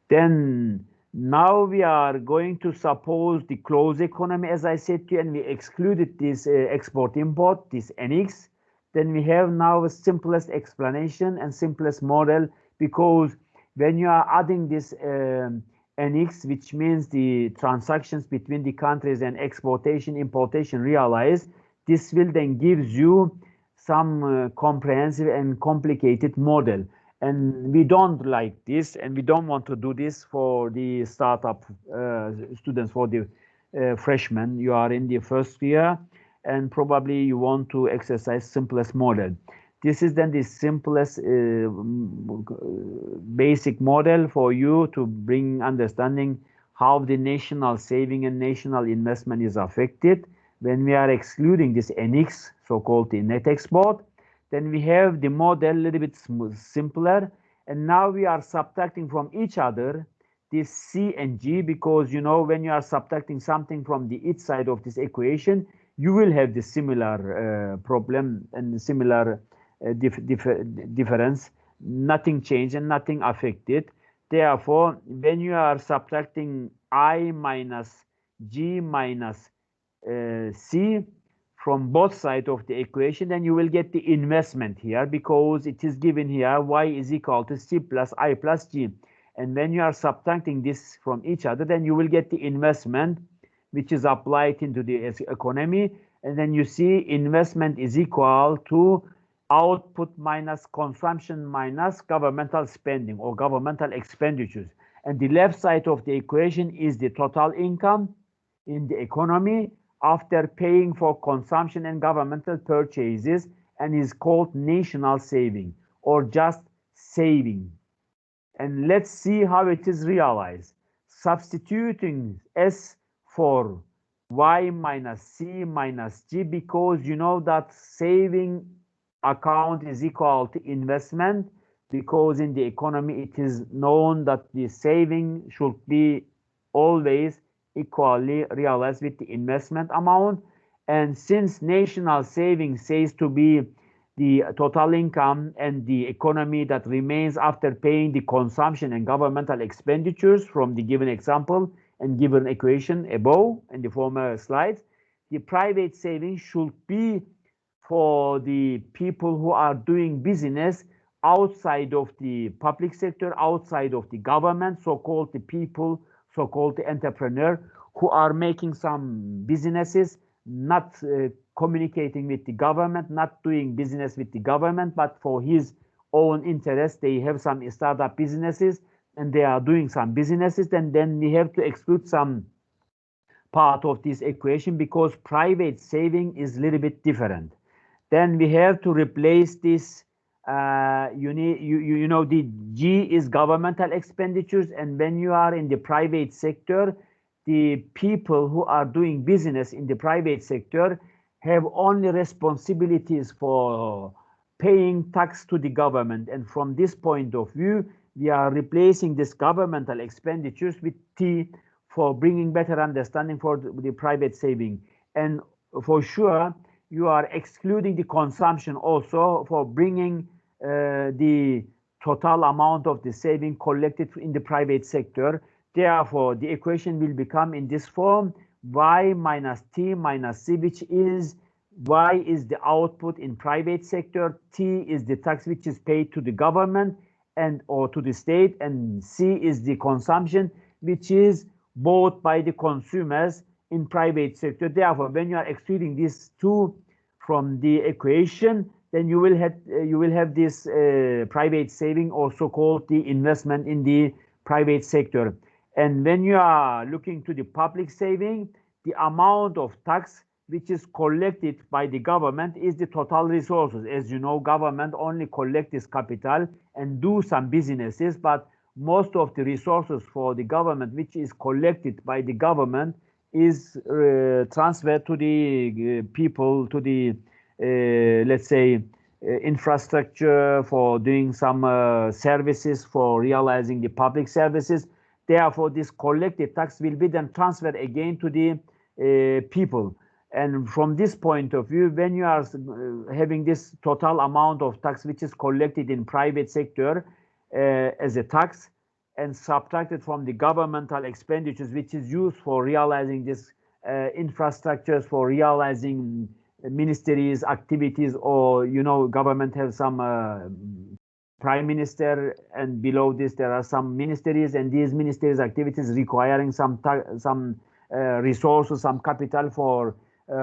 Then now we are going to suppose the closed economy, as I said to you, and we excluded this export-import, this NX. Then we have now the simplest explanation and simplest model, because when you are adding this NX, which means the transactions between the countries and exportation, importation realized, this will then gives you some comprehensive and complicated model. And we don't like this, and we don't want to do this for the startup students, for the freshmen. You are in the first year, and probably you want to exercise simplest model. This is then the simplest basic model for you to bring understanding how the national saving and national investment is affected when we are excluding this NX, so-called the net export. Then we have the model a little bit simpler, and now we are subtracting from each other this C and G, because you know when you are subtracting something from the each side of this equation, you will have the similar problem and similar difference. Nothing changed and nothing affected. Therefore, when you are subtracting I minus G minus C from both sides of the equation, then you will get the investment here, because it is given here y is equal to C plus I plus G. And when you are subtracting this from each other, then you will get the investment, which is applied into the economy. And then you see investment is equal to output minus consumption minus governmental spending or governmental expenditures. And the left side of the equation is the total income in the economy after paying for consumption and governmental purchases, and is called national saving or just saving. And let's see how it is realized. Substituting S for Y minus C minus G, because you know that saving account is equal to investment, because in the economy it is known that the saving should be always equally realized with the investment amount. And since national savings says to be the total income and the economy that remains after paying the consumption and governmental expenditures from the given example and given equation above in the former slides, the private savings should be for the people who are doing business outside of the public sector, outside of the government, so-called the people, so-called the entrepreneur, who are making some businesses, not communicating with the government, not doing business with the government, but for his own interest. They have some startup businesses and they are doing some businesses, and then we have to exclude some part of this equation, because private saving is a little bit different. Then we have to replace this. You know the G is governmental expenditures, and when you are in the private sector, the people who are doing business in the private sector have only responsibilities for paying tax to the government. And from this point of view, we are replacing this governmental expenditures with T for bringing better understanding for the private saving. And for sure, you are excluding the consumption also for bringing the total amount of the saving collected in the private sector. Therefore, the equation will become in this form: y minus t minus c, which is y is the output in private sector, t is the tax which is paid to the government and or to the state, and c is the consumption which is bought by the consumers in private sector. Therefore, when you are excluding these two from the equation, then you will have this private saving, also called the investment in the private sector. And when you are looking to the public saving, the amount of tax which is collected by the government is the total resources. As you know, government only collects this capital and do some businesses, but most of the resources for the government, which is collected by the government, is transferred to the people, to the, let's say, infrastructure for doing some services, for realizing the public services. Therefore, this collected tax will be then transferred again to the people. And from this point of view, when you are having this total amount of tax which is collected in private sector as a tax and subtracted from the governmental expenditures which is used for realizing this infrastructures, for realizing ministries activities, or government has some prime minister, and below this there are some ministries, and these ministries activities requiring some resources, some capital for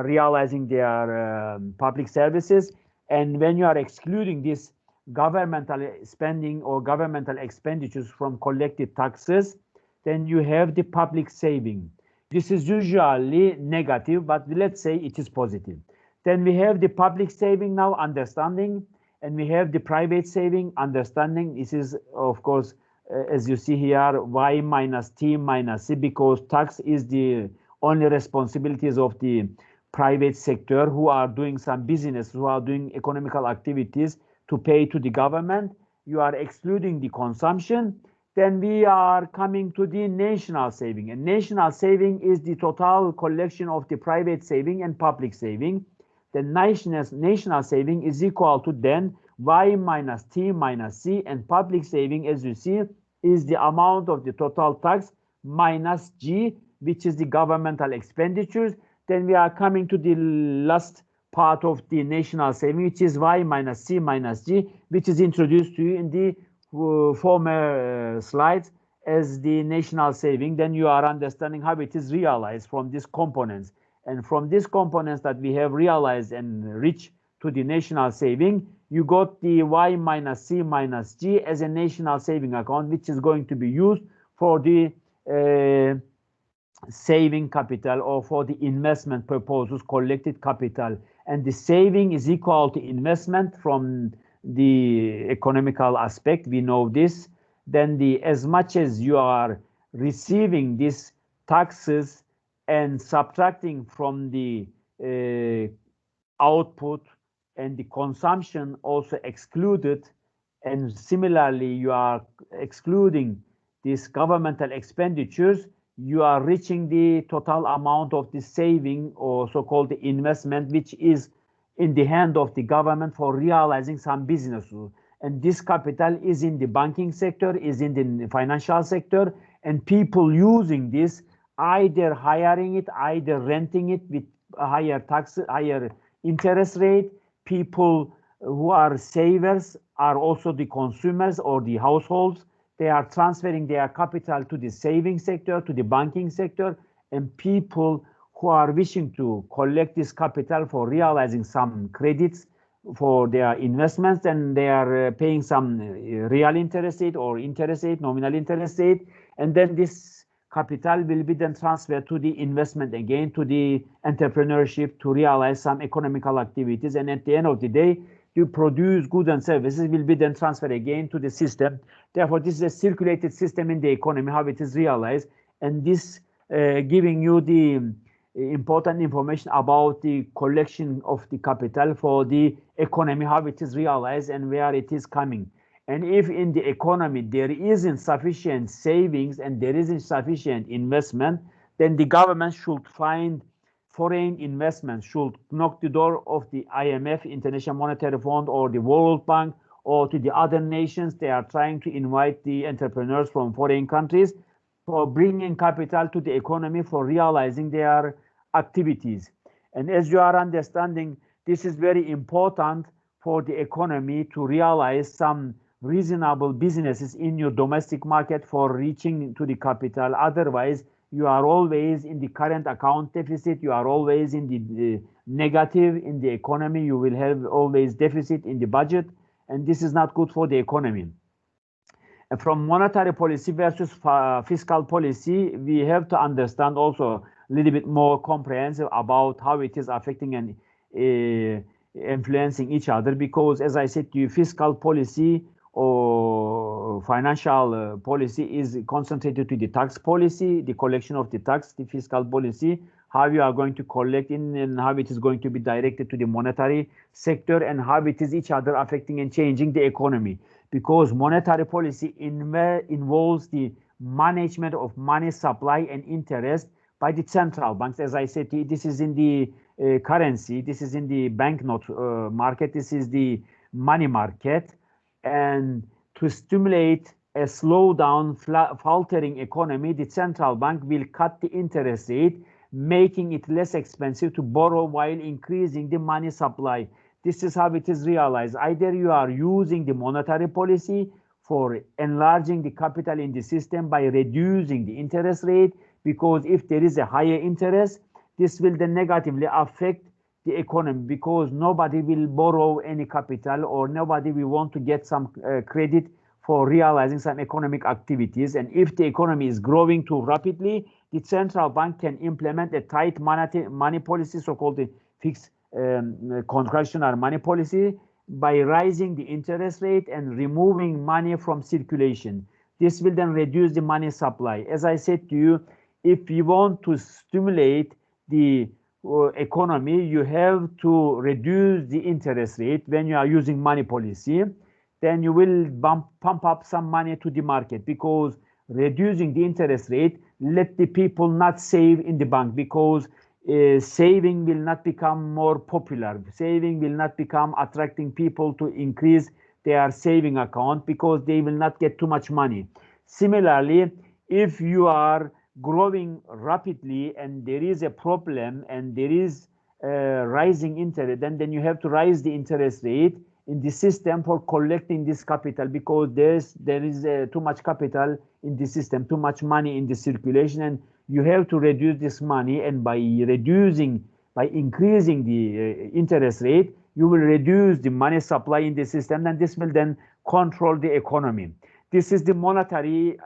realizing their public services. And when you are excluding this governmental spending or governmental expenditures from collected taxes, then you have the public saving. This is usually negative, but let's say it is positive. Then we have the public saving now understanding, and we have the private saving understanding. This is, of course, as you see here, Y minus T minus C, because tax is the only responsibilities of the private sector who are doing some business, who are doing economical activities to pay to the government. You are excluding the consumption. Then we are coming to the national saving. And national saving is the total collection of the private saving and public saving. The national saving is equal to then Y minus T minus C, and public saving, as you see, is the amount of the total tax minus G, which is the governmental expenditures. Then we are coming to the last part of the national saving, which is Y minus C minus G, which is introduced to you in the former slides as the national saving. Then you are understanding how it is realized from these components. And from these components that we have realized and reached to the national saving, you got the Y minus C minus G as a national saving account, which is going to be used for the saving capital or for the investment purposes, collected capital. And the saving is equal to investment from the economical aspect. We know this. Then as much as you are receiving these taxes and subtracting from the output and the consumption also excluded, and similarly you are excluding these governmental expenditures, you are reaching the total amount of the saving, or so-called the investment, which is in the hand of the government for realizing some business. And this capital is in the banking sector, is in the financial sector, and people using this, either hiring it, either renting it with a higher tax, higher interest rate. People who are savers are also the consumers or the households. They are transferring their capital to the saving sector, to the banking sector, and people who are wishing to collect this capital for realizing some credits for their investments, and they are paying some real interest rate or interest rate, nominal interest rate, and then this capital will be then transferred to the investment again, to the entrepreneurship, to realize some economical activities, and at the end of the day, you produce goods and services will be then transferred again to the system. Therefore, this is a circulated system in the economy, how it is realized, and this giving you the important information about the collection of the capital for the economy, how it is realized and where it is coming. And if in the economy there isn't sufficient savings and there isn't sufficient investment, then the government should find foreign investments, should knock the door of the IMF, International Monetary Fund, or the World Bank, or to the other nations. They are trying to invite the entrepreneurs from foreign countries for bringing capital to the economy for realizing their activities. And as you are understanding, this is very important for the economy to realize some reasonable businesses in your domestic market for reaching to the capital. Otherwise, you are always in the current account deficit. You are always in the negative in the economy. You will have always deficit in the budget, and this is not good for the economy. And from monetary policy versus fiscal policy, we have to understand also a little bit more comprehensive about how it is affecting and influencing each other, because as I said to you, fiscal policy or financial policy is concentrated to the tax policy, the collection of the tax, the fiscal policy, how you are going to collect in and how it is going to be directed to the monetary sector and how it is each other affecting and changing the economy. Because monetary policy involves the management of money supply and interest by the central banks. As I said, this is in the currency, this is in the banknote market, this is the money market. And to stimulate a slowdown, faltering economy, the central bank will cut the interest rate, making it less expensive to borrow while increasing the money supply. This is how it is realized. Either you are using the monetary policy for enlarging the capital in the system by reducing the interest rate, because if there is a higher interest, this will then negatively affect the economy, because nobody will borrow any capital or nobody will want to get some credit for realizing some economic activities. And if the economy is growing too rapidly, the central bank can implement a tight money policy, so-called the fixed contractional money policy, by raising the interest rate and removing money from circulation. This will then reduce the money supply. As I said to you, if you want to stimulate the economy, you have to reduce the interest rate when you are using money policy. Then you will pump up some money to the market, because reducing the interest rate let the people not save in the bank, because saving will not become more popular. Saving will not become attracting people to increase their saving account, because they will not get too much money. Similarly, if you are growing rapidly and there is a problem and there is rising interest, then you have to raise the interest rate in the system for collecting this capital, because there is too much capital in the system, too much money in the circulation, and you have to reduce this money. And by increasing the interest rate, you will reduce the money supply in the system, and this will then control the economy. This is the monetary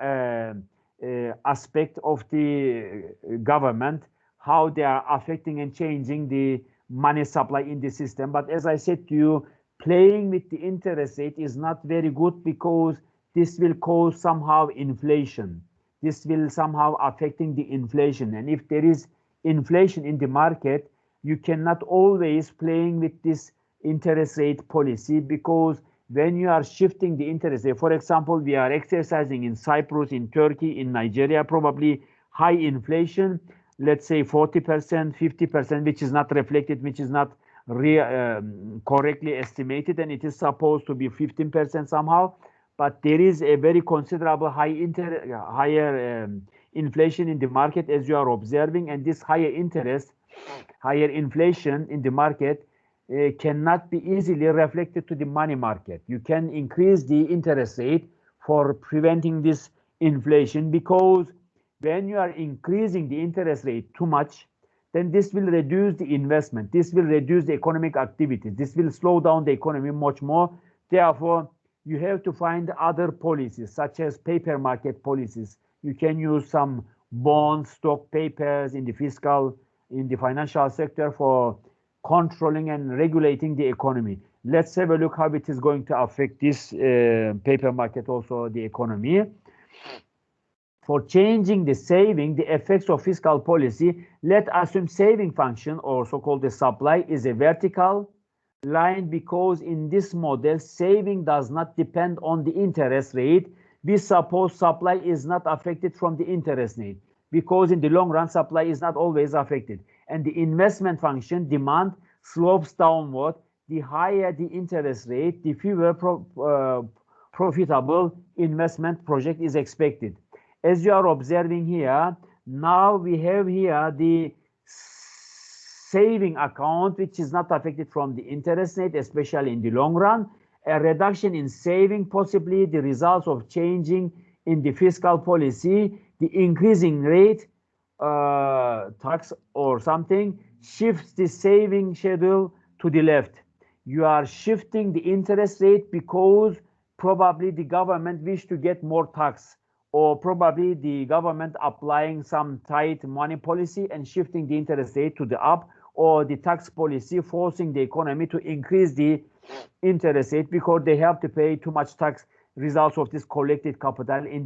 aspect of the government, how they are affecting and changing the money supply in the system. But as I said to you, playing with the interest rate is not very good, because this will cause somehow inflation. This will somehow affecting the inflation. And if there is inflation in the market, you cannot always playing with this interest rate policy, because when you are shifting the interest rate, for example, we are exercising in Cyprus, in Turkey, in Nigeria, probably high inflation, let's say 40%, 50%, which is not reflected, which is not correctly estimated, and it is supposed to be 15% somehow. But there is a very considerable higher inflation in the market, as you are observing, and this higher inflation in the market cannot be easily reflected to the money market. You can increase the interest rate for preventing this inflation, because when you are increasing the interest rate too much, then this will reduce the investment. This will reduce the economic activity. This will slow down the economy much more. Therefore, you have to find other policies, such as paper market policies. You can use some bonds, stock papers in the fiscal, in the financial sector for controlling and regulating the economy. Let's have a look how it is going to affect this paper market, also the economy. For changing the saving, the effects of fiscal policy, let's assume saving function, or so-called the supply, is a vertical line, because in this model, saving does not depend on the interest rate. We suppose supply is not affected from the interest rate, because in the long run, supply is not always affected. And the investment function, demand, slopes downward. The higher the interest rate, the fewer profitable investment project is expected. As you are observing here, now we have here the saving account, which is not affected from the interest rate, especially in the long run. A reduction in saving, possibly the results of changing in the fiscal policy, the increasing rate, tax or something, shifts the saving schedule to the left. You are shifting the interest rate because probably the government wish to get more tax, or probably the government applying some tight money policy and shifting the interest rate to the up, or the tax policy forcing the economy to increase the interest rate because they have to pay too much tax results of this collected capital in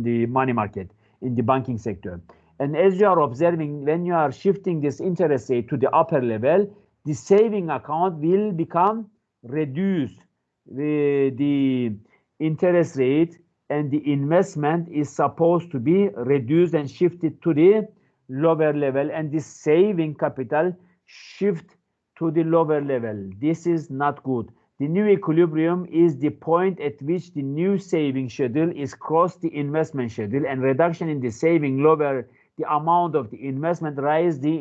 the money market, in the banking sector. And as you are observing, when you are shifting this interest rate to the upper level, the saving account will become reduced. The interest rate and the investment is supposed to be reduced and shifted to the lower level, and the saving capital shift to the lower level. This is not good. The new equilibrium is the point at which the new saving schedule is crossed the investment schedule, and reduction in the saving lower the amount of the investment rise the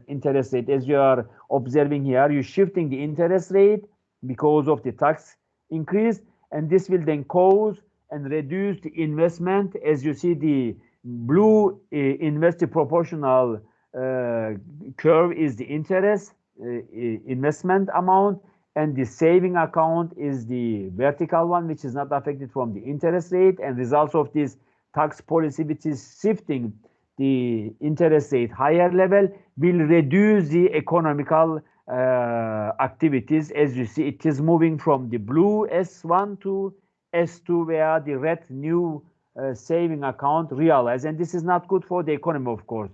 interest rate. As you are observing here, you're shifting the interest rate because of the tax increase, and this will then cause and reduce the investment. As you see, the blue invested proportional curve is the interest investment amount, and the saving account is the vertical one, which is not affected from the interest rate. And results of this tax policy, which is shifting the interest rate higher level, will reduce the economical activities. As you see, it is moving from the blue S1 to S2, where the red new saving account realized, and this is not good for the economy, of course.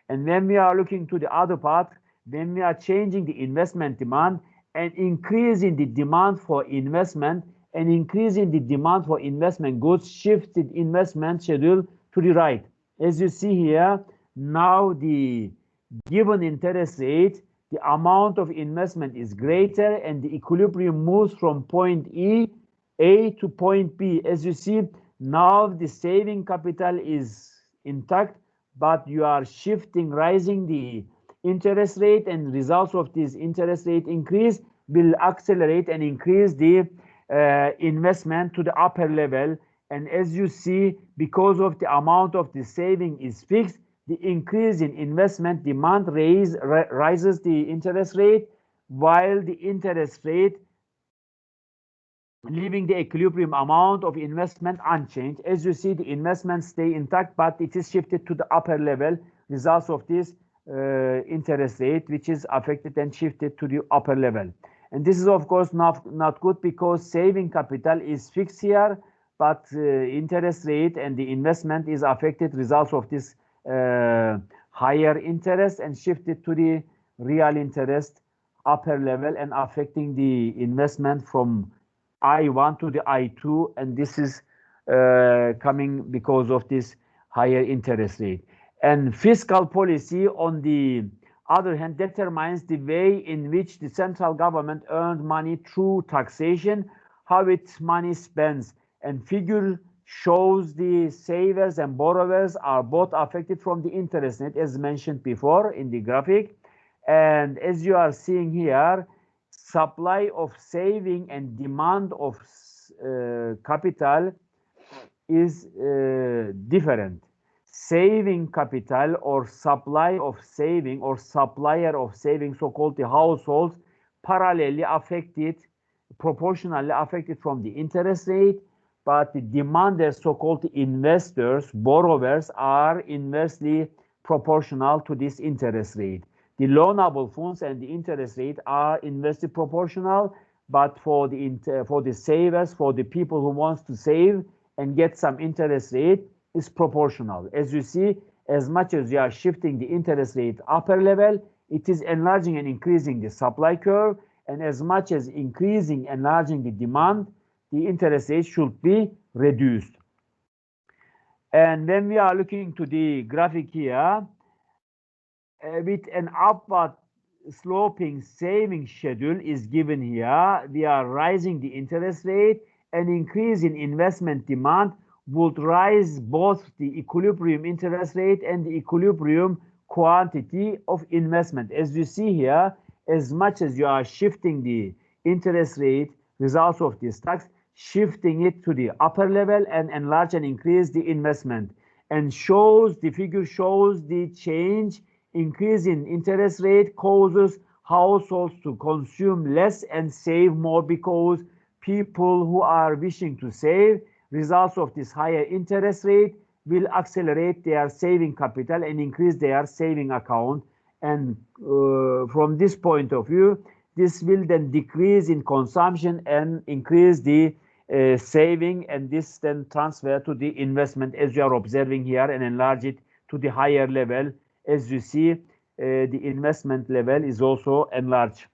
And when we are looking to the other part, when we are changing the investment demand and increasing the demand for investment and increasing the demand for investment goods, shifted investment schedule to the right. As you see here, now the given interest rate, the amount of investment is greater, and the equilibrium moves from point A to point B. As you see, now the saving capital is intact, but you are shifting, rising the interest rate, and results of this interest rate increase will accelerate and increase the investment to the upper level. And as you see, because of the amount of the saving is fixed, the increase in investment demand rises the interest rate, while the interest rate leaving the equilibrium amount of investment unchanged. As you see, the investments stay intact, but it is shifted to the upper level. Results of this interest rate, which is affected and shifted to the upper level. And this is, of course, not good, because saving capital is fixed here, but interest rate and the investment is affected. Results of this higher interest and shifted to the real interest upper level, and affecting the investment from I1 to the I2, and this is coming because of this higher interest rate. And fiscal policy, on the other hand, determines the way in which the central government earned money through taxation, how its money spends. And figure shows the savers and borrowers are both affected from the interest rate, as mentioned before in the graphic. And as you are seeing here, supply of saving and demand of capital is different. Saving capital, or supply of saving, or supplier of saving, so-called the households, parallelly affected, proportionally affected from the interest rate, but the demanders, so-called the investors, borrowers, are inversely proportional to this interest rate. The loanable funds and the interest rate are inversely proportional, but for the savers, for the people who wants to save and get some interest rate, is proportional. As you see, as much as you are shifting the interest rate upper level, it is enlarging and increasing the supply curve, and as much as enlarging the demand, the interest rate should be reduced. And when we are looking to the graphic here, with an upward sloping saving schedule is given here, we are rising the interest rate, and increase in investment demand would rise both the equilibrium interest rate and the equilibrium quantity of investment. As you see here, as much as you are shifting the interest rate, results of this tax, shifting it to the upper level and enlarge and increase the investment, and the figure shows the change. Increase in interest rate causes households to consume less and save more, because people who are wishing to save, results of this higher interest rate will accelerate their saving capital and increase their saving account. And from this point of view, This will then decrease in consumption and increase the saving, and this then transfer to the investment as you are observing here and enlarge it to the higher level. As you see, the investment level is also enlarged.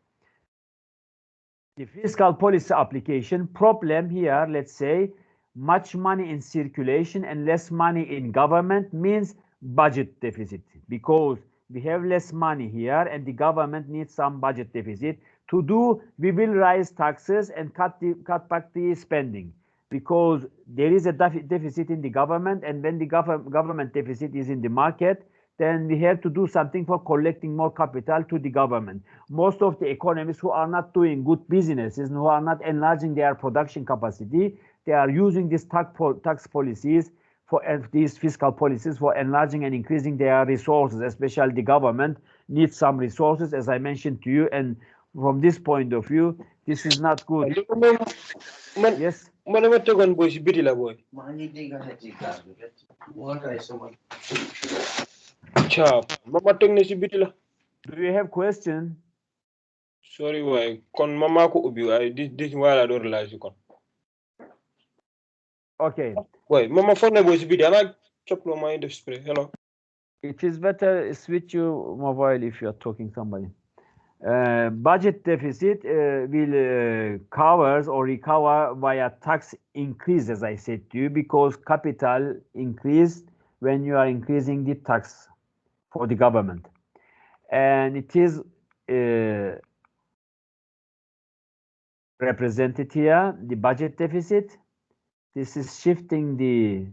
The fiscal policy application problem here, let's say, much money in circulation and less money in government means budget deficit, because we have less money here and the government needs some budget deficit. To do, we will raise taxes and cut back the spending, because there is a deficit in the government, and when the government deficit is in the market, then we have to do something for collecting more capital to the government. Most of the economists who are not doing good businesses and who are not enlarging their production capacity, they are using these tax policies for these fiscal policies for enlarging and increasing their resources. Especially the government needs some resources, as I mentioned to you, and from this point of view, this is not good. Yes. Do you have question? Sorry, why? Kon mama ko ubi. This while I don't realize you kon. Okay. Wait, mama phone na boys video. I chop no mind display. Hello. It is better switch your mobile if you are talking somebody. Budget deficit will covers or recover via tax increase, as I said to you, because capital increased when you are increasing the tax for the government, and it is represented here, the budget deficit. This is shifting the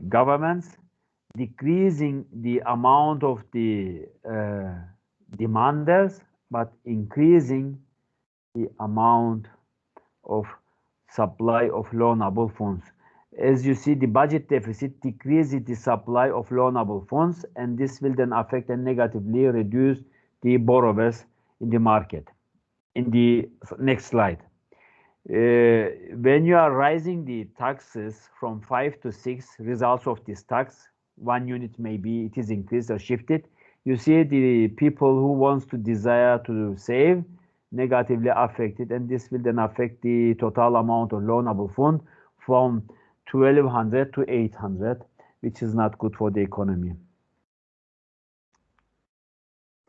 governments, decreasing the amount of the demanders, but increasing the amount of supply of loanable funds. As you see, the budget deficit decreases the supply of loanable funds, and this will then affect and negatively reduce the borrowers in the market. In the next slide, when you are raising the taxes from 5 to 6, results of this tax, 1 unit maybe it is increased or shifted. You see the people who wants to desire to save negatively affected, and this will then affect the total amount of loanable fund from 1,200 to 800, which is not good for the economy.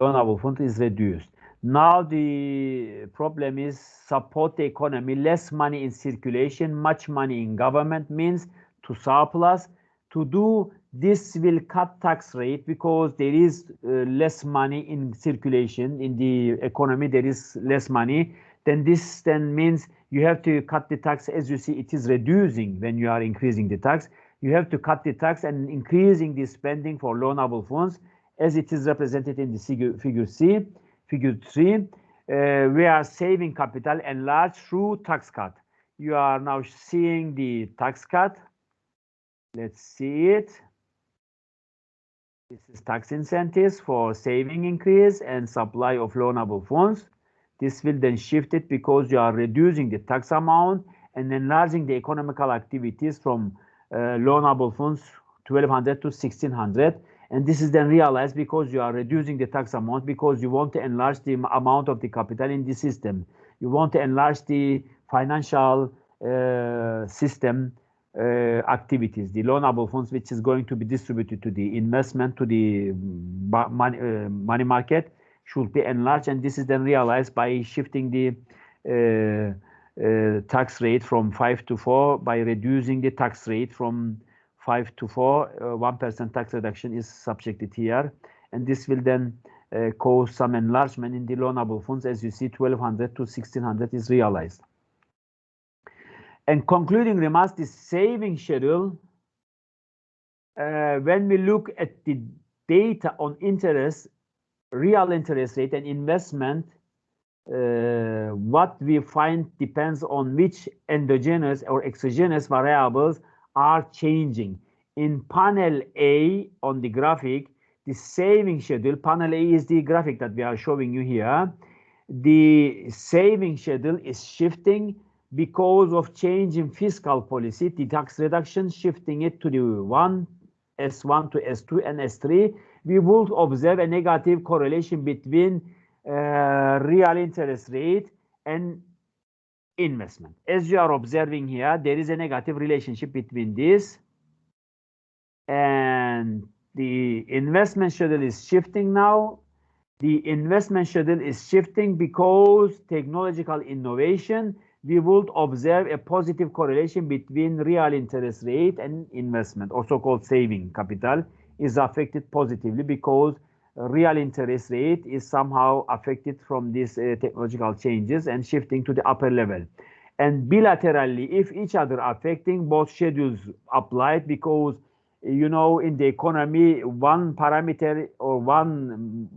Loanable fund is reduced. Now the problem is support the economy. Less money in circulation, much money in government means to surplus. To do this will cut tax rate, because there is less money in circulation in the economy. There is less money. Then this then means you have to cut the tax. As you see, it is reducing when you are increasing the tax. You have to cut the tax and increasing the spending for loanable funds, as it is represented in the figure 3. We are saving capital enlarged through tax cut. You are now seeing the tax cut. Let's see it. This is tax incentives for saving increase and supply of loanable funds. This will then shift it, because you are reducing the tax amount and enlarging the economical activities from loanable funds 1,200 to 1,600. And this is then realized because you are reducing the tax amount, because you want to enlarge the amount of the capital in the system. You want to enlarge the financial system activities, the loanable funds, which is going to be distributed to the investment, to the money market, should be enlarged. And this is then realized by shifting the tax rate from 5 to 4, by reducing the tax rate from 5 to 4, 1% tax reduction is subjected here, and this will then cause some enlargement in the loanable funds. As you see, 1,200 to 1,600 is realized. And concluding remarks, the saving schedule, when we look at the data on interest, real interest rate and investment, what we find depends on which endogenous or exogenous variables are changing. In panel A on the graphic, the saving schedule, panel A is the graphic that we are showing you here. The saving schedule is shifting because of change in fiscal policy, the tax reduction shifting it to the S1 to S2 and S3. We would observe a negative correlation between real interest rate and investment. As you are observing here, there is a negative relationship between this, and the investment schedule is shifting now. The investment schedule is shifting because technological innovation. We would observe a positive correlation between real interest rate and investment, or so-called saving capital, is affected positively because real interest rate is somehow affected from these technological changes and shifting to the upper level. And bilaterally, if each other are affecting, both schedules applied because you know, in the economy, one parameter or one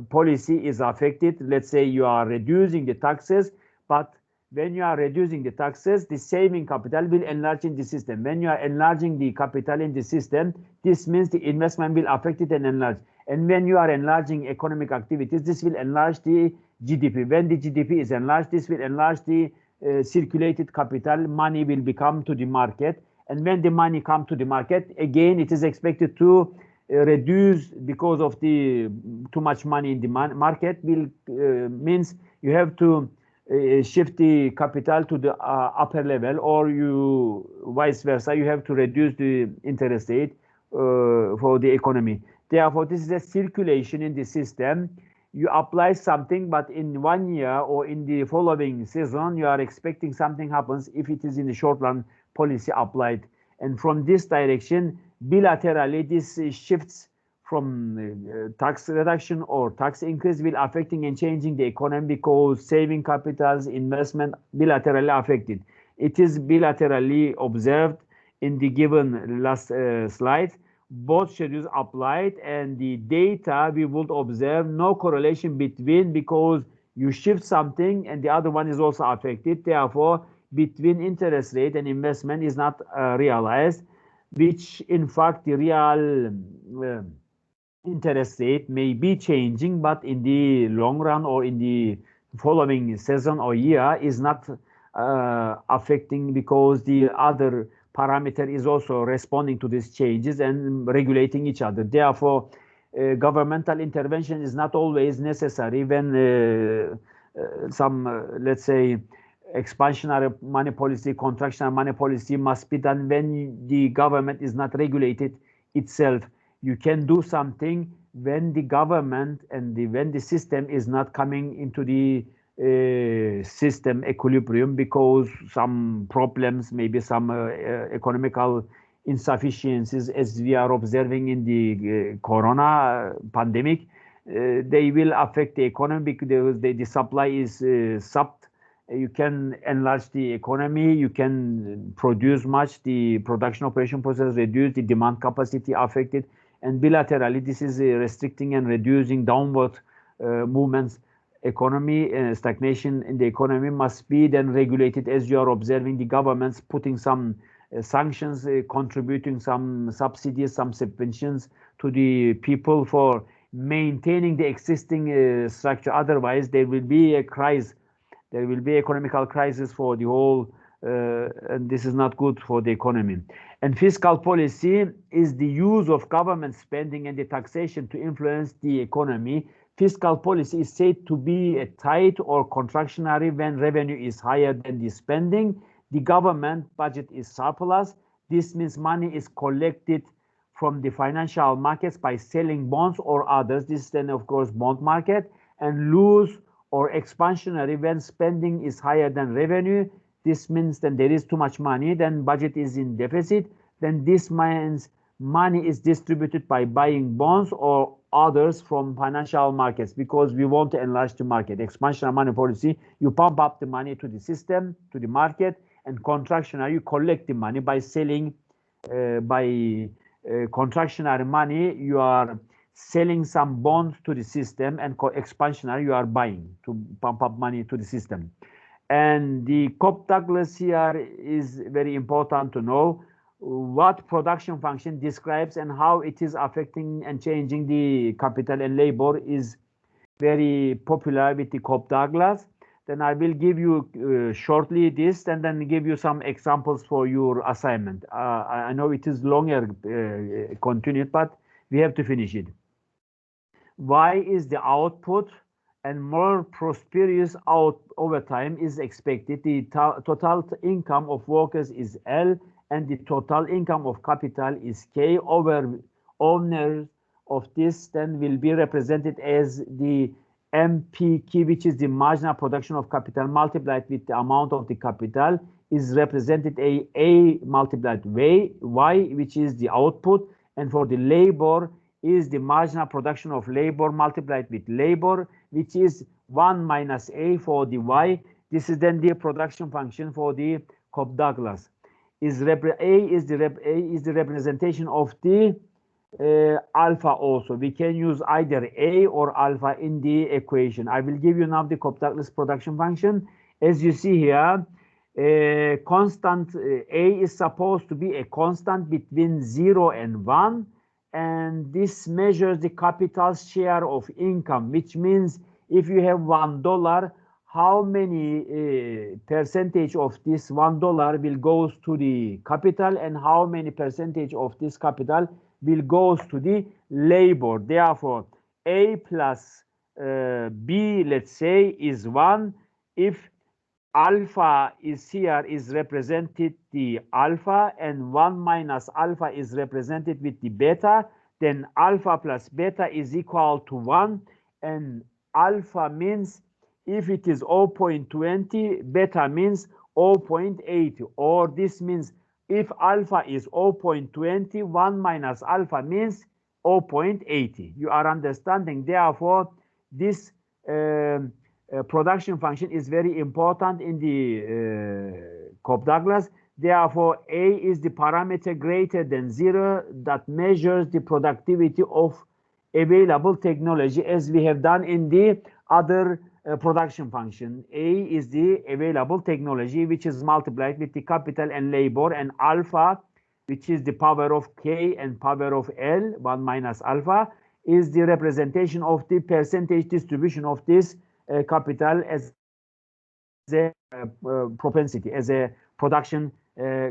policy is affected. Let's say you are reducing the taxes, but when you are reducing the taxes, the saving capital will enlarge in the system. When you are enlarging the capital in the system, this means the investment will affect it and enlarge. And when you are enlarging economic activities, this will enlarge the GDP. When the GDP is enlarged, this will enlarge the circulated capital. Money will become to the market. And when the money comes to the market, again, it is expected to reduce because of the too much money in the market will means you have to shift the capital to the upper level, or you vice versa, you have to reduce the interest rate for the economy. Therefore, this is a circulation in the system. You apply something, but in 1 year or in the following season, you are expecting something happens if it is in the short run policy applied. And from this direction, bilaterally, this shifts from tax reduction or tax increase will affecting and changing the economy because saving capitals, investment bilaterally affected. It is bilaterally observed in the given last slide. Both schedules applied, and the data we would observe no correlation between because you shift something and the other one is also affected. Therefore, between interest rate and investment is not realized, which in fact the real interest rate may be changing, but in the long run or in the following season or year is not affecting because the other parameter is also responding to these changes and regulating each other. Therefore, governmental intervention is not always necessary when some, let's say, expansionary money policy, contractionary money policy must be done when the government is not regulated itself. You can do something when the government and when the system is not coming into the system equilibrium because some problems, maybe some economical insufficiencies, as we are observing in the corona pandemic, they will affect the economy because the supply is stopped. You can enlarge the economy, you can produce much, the production operation process reduced, the demand capacity affected, and bilaterally this is restricting and reducing downward movements. Economy stagnation in the economy must be then regulated as you are observing the governments putting some sanctions, contributing some subsidies, some subventions to the people for maintaining the existing structure. Otherwise, there will be a crisis. There will be economical crisis for the whole, and this is not good for the economy. And fiscal policy is the use of government spending and the taxation to influence the economy. Fiscal policy is said to be tight or contractionary when revenue is higher than the spending. The government budget is surplus. This means money is collected from the financial markets by selling bonds or others. This is then, of course, bond market. And loose or expansionary when spending is higher than revenue. This means then there is too much money, then budget is in deficit. Then this means money is distributed by buying bonds or others from financial markets because we want to enlarge the market. Expansionary money policy, you pump up the money to the system, to the market, and contractionary, you collect the money by selling. Contractionary money, you are selling some bonds to the system, and expansionary, you are buying to pump up money to the system. And the Cobb-Douglas here is very important to know what production function describes and how it is affecting and changing the capital and labor is very popular with the Cobb-Douglas. Then I will give you shortly this and then give you some examples for your assignment. I know it is longer continued, but we have to finish it. Y is the output and more prosperous out over time is expected. The total income of workers is L, and the total income of capital is K. Over owners of this then will be represented as the MPK, which is the marginal production of capital multiplied with the amount of the capital, is represented A multiplied Y, which is the output, and for the labor is the marginal production of labor multiplied with labor, which is 1 minus A for the Y. This is then the production function for the Cobb-Douglas. A is the representation of the alpha also. We can use either A or alpha in the equation. I will give you now the Cobb-Douglas production function. As you see here, constant A is supposed to be a constant between 0 and 1, and this measures the capital's share of income, which means if you have $1, how many percentage of this $1 will goes to the capital, and how many percentage of this capital will goes to the labor. Therefore, A plus B, let's say, is 1. If alpha is here is represented the alpha, and 1 minus alpha is represented with the beta, then alpha plus beta is equal to 1, and alpha means if it is 0.20, beta means 0.80, or this means if alpha is 0.20, 1 minus alpha means 0.80. You are understanding? Therefore, this production function is very important in the Cobb-Douglas. Therefore, A is the parameter greater than 0 that measures the productivity of available technology, as we have done in the other production function. A is the available technology, which is multiplied with the capital and labor, and alpha, which is the power of K and power of L, 1 minus alpha, is the representation of the percentage distribution of this capital as a propensity, as a production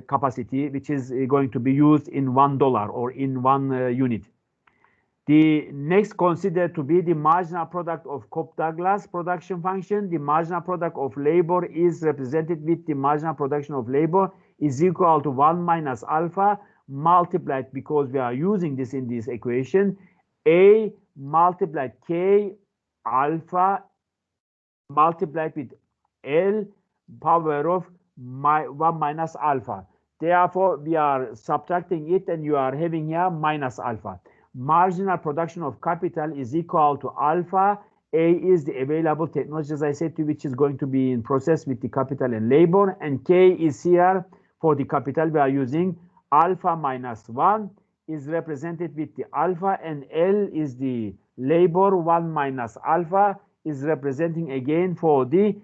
capacity, which is going to be used in $1 or in 1 unit. The next considered to be the marginal product of Cobb-Douglas production function. The marginal product of labor is represented with the marginal production of labor is equal to 1 minus alpha multiplied, because we are using this in this equation, A multiplied K alpha multiplied with L power of 1 minus alpha. Therefore, we are subtracting it, and you are having here minus alpha. Marginal production of capital is equal to alpha. A is the available technology, as I said to you, which is going to be in process with the capital and labor, and K is here for the capital. We are using alpha minus 1 is represented with the alpha, and L is the labor. 1 minus alpha is representing again for the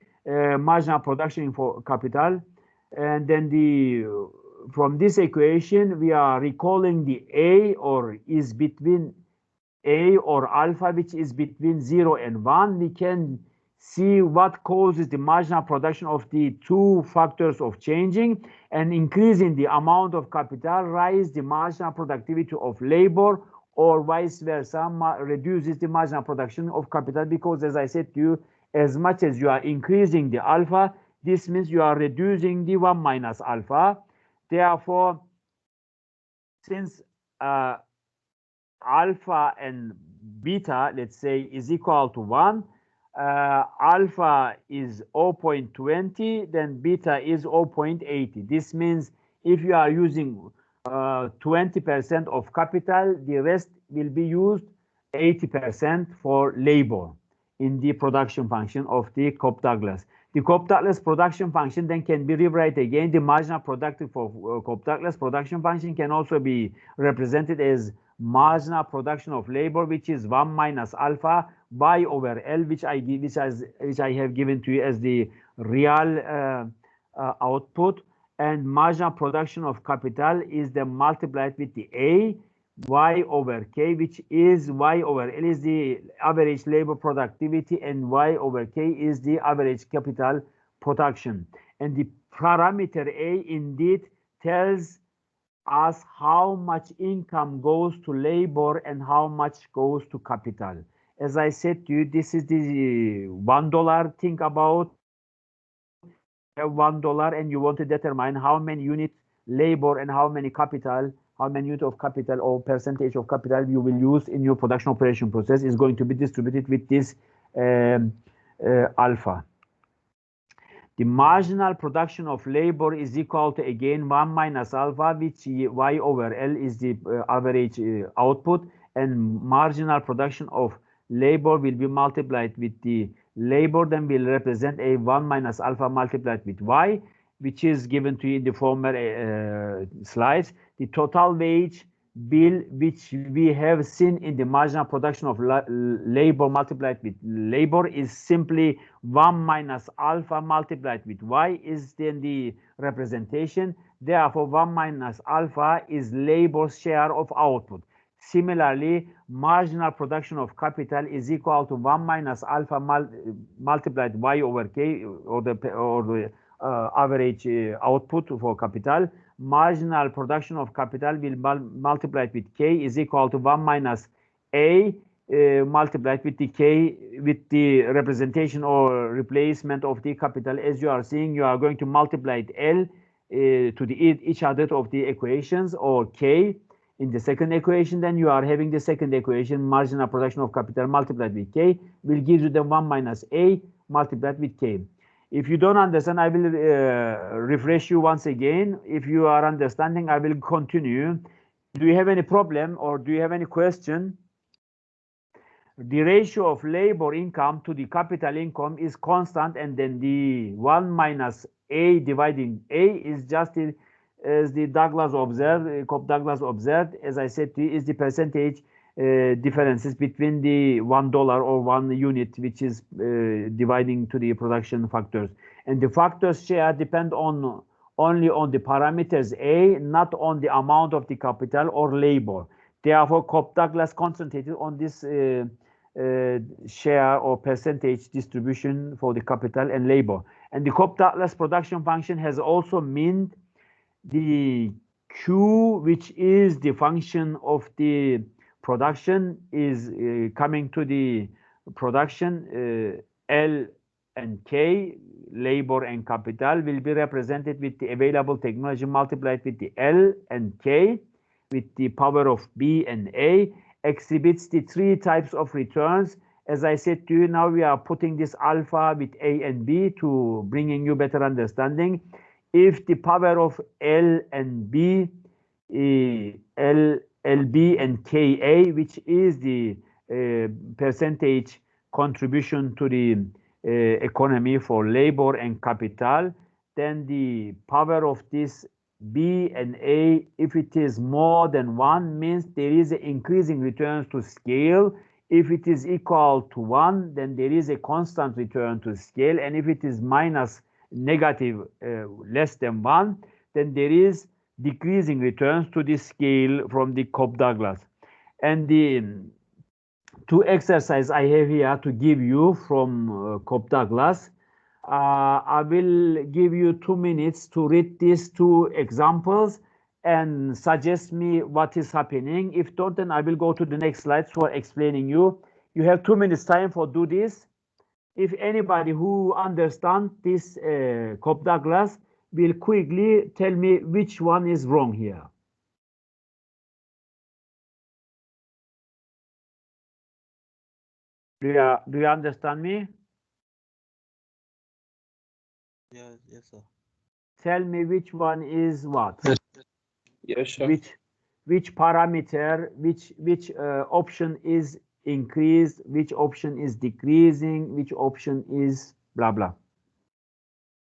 marginal production for capital. And then from this equation, we are recalling the A, or is between A or alpha, which is between 0 and 1. We can see what causes the marginal production of the two factors of changing, and increasing the amount of capital rise the marginal productivity of labor, or vice versa, reduces the marginal production of capital, because as I said to you, as much as you are increasing the alpha, this means you are reducing the 1 minus alpha. Therefore, since alpha and beta, let's say, is equal to 1, alpha is 0.20, then beta is 0.80. This means if you are using 20% of capital, the rest will be used 80% for labor in the production function of the Cobb-Douglas. The Cobb-Douglas production function then can be rewrite again. The marginal productive for Cobb-Douglas production function can also be represented as marginal production of labor, which is 1 minus alpha by over L, which I have given to you as the real output, and marginal production of capital is then multiplied with the A, Y over K, which is Y over L is the average labor productivity, and Y over K is the average capital production. And the parameter A indeed tells us how much income goes to labor and how much goes to capital. As I said to you, this is the $1. Think about have $1 and you want to determine how many units labor and how many capital, how many unit of capital or percentage of capital you will use in your production operation process is going to be distributed with this alpha. The marginal production of labor is equal to, again, 1 minus alpha, which Y over L is the average output, and marginal production of labor will be multiplied with the labor, then will represent a 1 minus alpha multiplied with Y, which is given to you in the former slides. The total wage bill, which we have seen in the marginal production of labor multiplied with labor, is simply 1 minus alpha multiplied with Y is then the representation. Therefore, 1 minus alpha is labor's share of output. Similarly, marginal production of capital is equal to 1 minus alpha multiplied Y over K, or the average output for capital. Marginal production of capital will multiplied with K is equal to 1 minus A multiplied with the K, with the representation or replacement of the capital. As you are seeing, you are going to multiply L to the each other of the equations, or K in the second equation. Then you are having the second equation, marginal production of capital multiplied with K, will give you the 1 minus A multiplied with K. If you don't understand, I will refresh you once again. If you are understanding, I will continue. Do you have any problem or do you have any question? The ratio of labor income to the capital income is constant, and then the 1 minus A dividing A is just as the Douglas observed, Cobb-Douglas observed, as I said to you, is the percentage differences between the $1 or 1 unit, which is dividing to the production factors. And the factors share depend on only on the parameters A, not on the amount of the capital or labor. Therefore, Cobb-Douglas concentrated on this share or percentage distribution for the capital and labor. And the Cobb-Douglas production function has also meant the Q, which is the function of the production, is coming to the production. L and K, labor and capital, will be represented with the available technology multiplied with the L and K, with the power of B and A, exhibits the 3 types of returns. As I said to you, now we are putting this alpha with A and B to bringing you better understanding. If the power of L and B, LB and KA, which is the percentage contribution to the economy for labor and capital, then the power of this B and A, if it is more than 1, means there is an increasing returns to scale. If it is equal to 1, then there is a constant return to scale. And if it is minus negative less than 1, then there is decreasing returns to the scale from the Cobb-Douglas. And the 2 exercises I have here to give you from Cobb-Douglas, I will give you 2 minutes to read these 2 examples and suggest me what is happening. If not, then I will go to the next slides for explaining you. You have 2 minutes time for do this. If anybody who understands this Cobb-Douglas will quickly tell me which one is wrong here. Do you understand me? Yes, sir. Tell me which one is what? Yes, sir. Which parameter, which option is increased, which option is decreasing, which option is blah blah.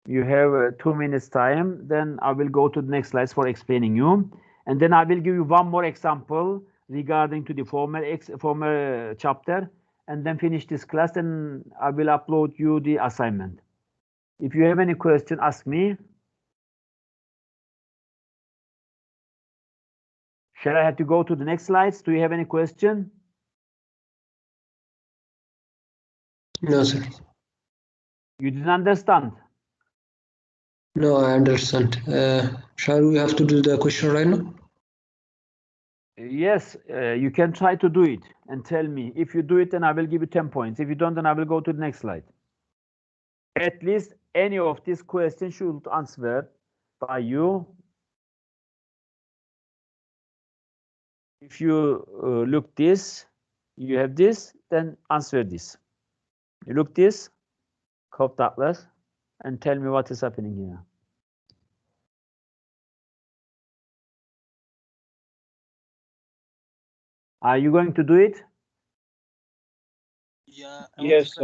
You have 2 minutes time, then I will go to the next slides for explaining you, and then I will give you 1 more example regarding to the former chapter, and then finish this class, and I will upload you the assignment. If you have any question, ask me. Shall I have to go to the next slides? Do you have any question? No, sir. You didn't understand? No, I understand. Shall we have to do the question right now? Yes, you can try to do it and tell me. If you do it, then I will give you 10 points. If you don't, then I will go to the next slide. At least any of these questions should answer by you. If you look this, you have this, then answer this. You look this, Coped Atlas, and tell me what is happening here. Are you going to do it? Yeah. Yes,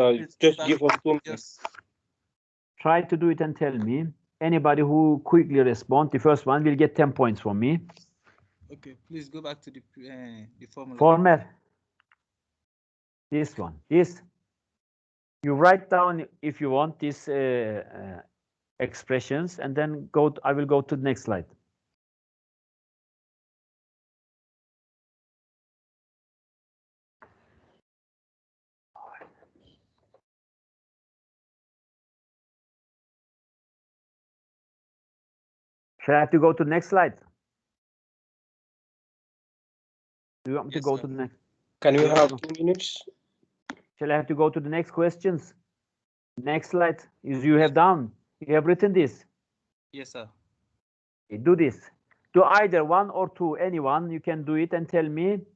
just give us 2 minutes. Just Try to do it and tell me. Anybody who quickly respond, the first one will get 10 points from me. okay. Please go back to the formula. Former. This one. This. You write down if you want these expressions, and then go. I will go to the next slide. Shall I have to go to the next slide? Do you want me to Yes, go sir. to the next? Can we Yeah. have 2 minutes? Shall I have to go to the next questions? Next slide is you have done. You have written this. Yes, sir. Do this. Do either one or two, anyone. You can do it and tell me.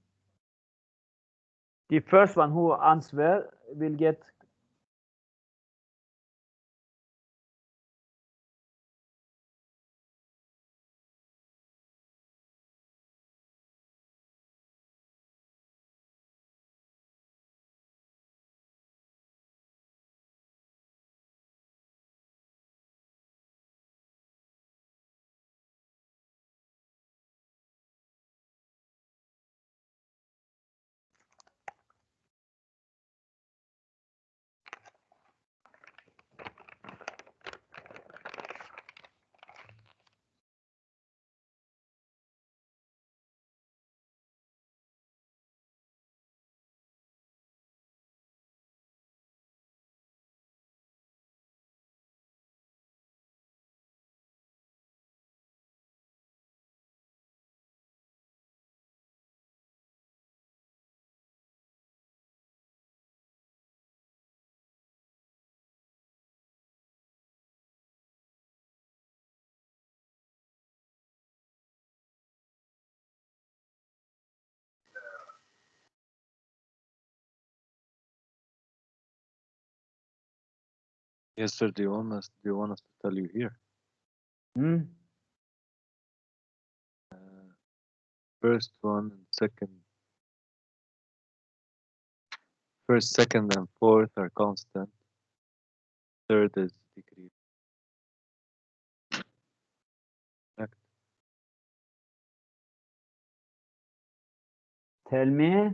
The first one who answer will get. Yes, sir. Do you want us to tell you here? First one and second. First, second, and fourth are constant. Third is decrease. Tell me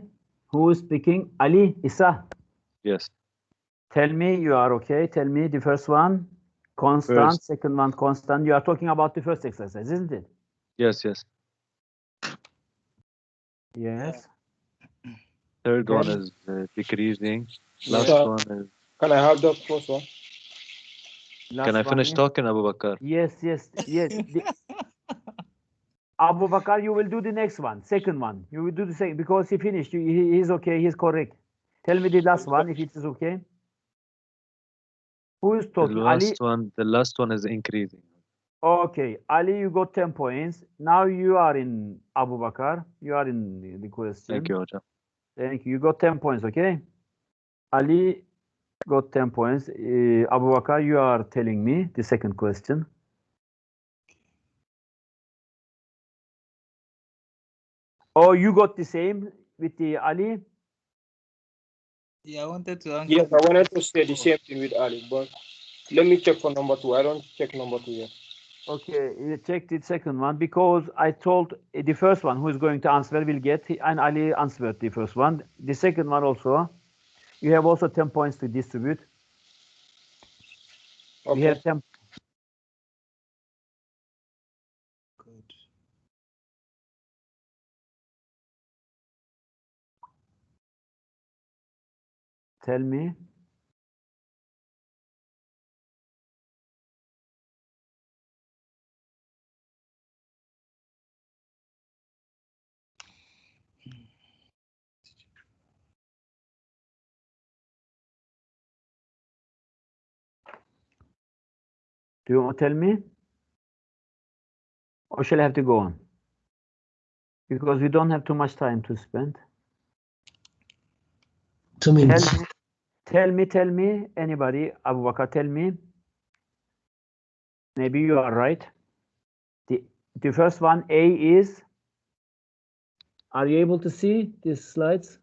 who is speaking. Ali, Isa. Yes. Tell me you are okay. Tell me the first one, constant. First. Second one, constant. You are talking about the first exercise, isn't it? Yes, yes. Yes. Third Tell one me. is decreasing. Yes. Last Sir, one is. can I have the first one? Last Can I one finish is- talking, Abu Bakr? Yes, yes, yes. Abu Bakr, you will do the next one, second one. You will do the second because he finished. He's okay. He's correct. Tell me the last one if it is okay. Who is The talking? Ali. last one is increasing. Okay, Ali, you got 10 points. Now you are in Abu Bakr. You are in the question. Thank you, Hoca. Thank you. You got 10 points, okay? Ali got 10 points. Abu Bakr, you are telling me the second question. Oh, you got the same with the Ali? Yeah, I wanted to answer. Yes, I wanted to say the same thing with Ali, but let me check for number 2. I don't check number 2 yet. Okay, you check the second one because I told the first one who is going to answer will get, and Ali answered the first one. The second one also, you have also 10 points to distribute. Okay. We have 10. Good. Tell me. Do you want to tell me? Or shall I have to go on? Because we don't have too much time to spend. 2 minutes. Tell me, anybody, Abu Bakr, tell me. Maybe you are right. The first one, A, is, are you able to see these slides?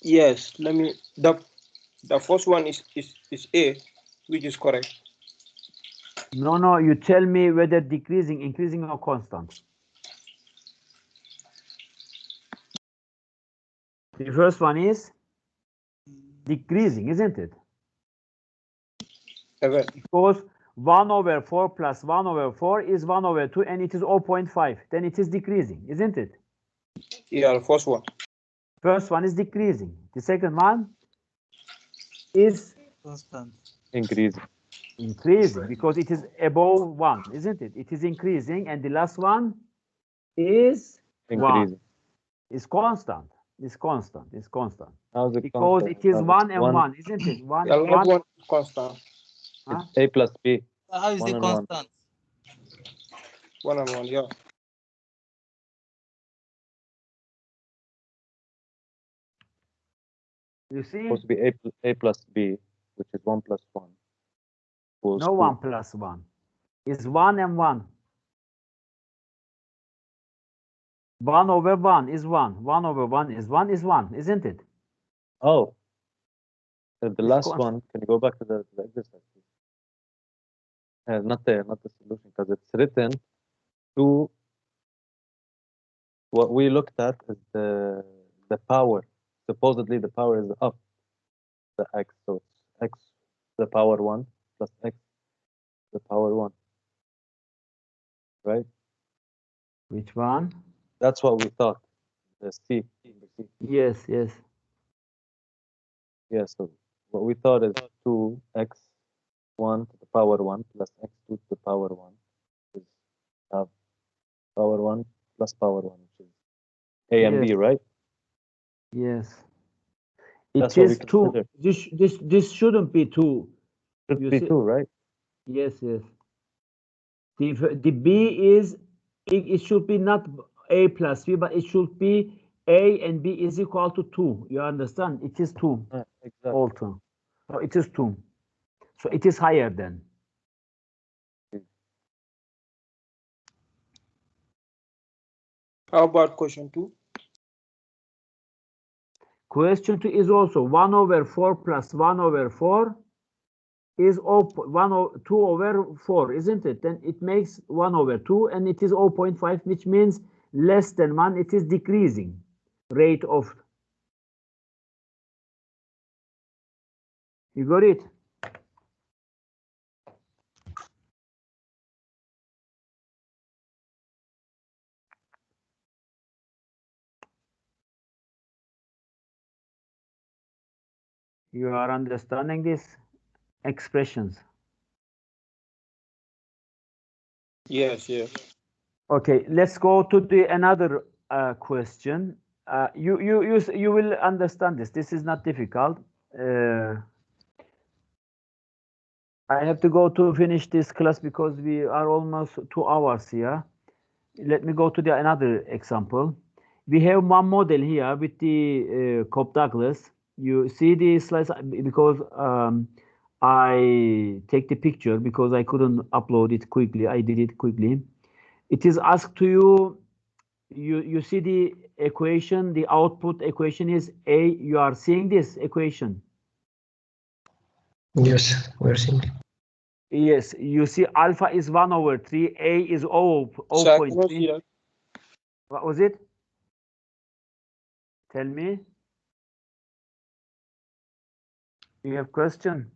Yes, let me, the first one is A, which is correct. No, you tell me whether decreasing, increasing, or constant. The first one is decreasing, isn't it? Okay. Because 1/4 plus 1/4 is 1/2, and it is 0.5. Then it is decreasing, isn't it? Yeah, the first one. First one is decreasing. The second one is Constant. Increasing. increasing because it is above 1, isn't it? It is increasing, and the last one is 1. Increasing. It's constant. It's constant. It's constant. How's it Because constant? it is It's 1 and 1, isn't it? Yeah, last one is constant. Huh? It's A plus B. How is 1 it and 1. constant? 1 and 1, yeah. You see? Supposed to be A plus B, which is 1 plus 1. Equals No 2. 1 plus 1. It's 1 and 1. 1/1 is 1. 1/1 is 1 is 1, isn't it? Oh. So the It's last constant. one, can you go back to the exercise? Not the solution, because it's written to what we looked at is the power. Supposedly the power is up the x, so it's x to the power 1 plus x to the power 1. Right? Which one? That's what we thought. The C. Yes. Yeah, so what we thought is 2x1 to the power 1 plus x2 to the power 1 is power 1 plus power 1, which is A and B, Yes. right? Yes. That's It what we is 2. considered. This shouldn't be 2. Should You be see? 2, right? Yes. The B is, it should be not A plus B, but it should be A and B is equal to 2. You understand? It is 2 Exactly. also. So it is 2. So it is higher than. How about question 2? Question 2 is also 1/4 plus 1/4 is 2/4, isn't it? Then it makes 1/2, and it is 0.5, which means less than 1. It is decreasing rate of. You got it? You are understanding these expressions? Yes. Okay, let's go to the another question. You will understand this. This is not difficult. I have to go to finish this class because we are almost 2 hours here. Let me go to the another example. We have one model here with the Cobb-Douglas. You see the slides because I take the picture because I couldn't upload it quickly. I did it quickly. It is asked to you. You see the equation. The output equation is A. You are seeing this equation. Yes, we're seeing. Yes, you see alpha is 1/3, A is 0.3. So I cannot see that. What was it? Tell me. Do you have question?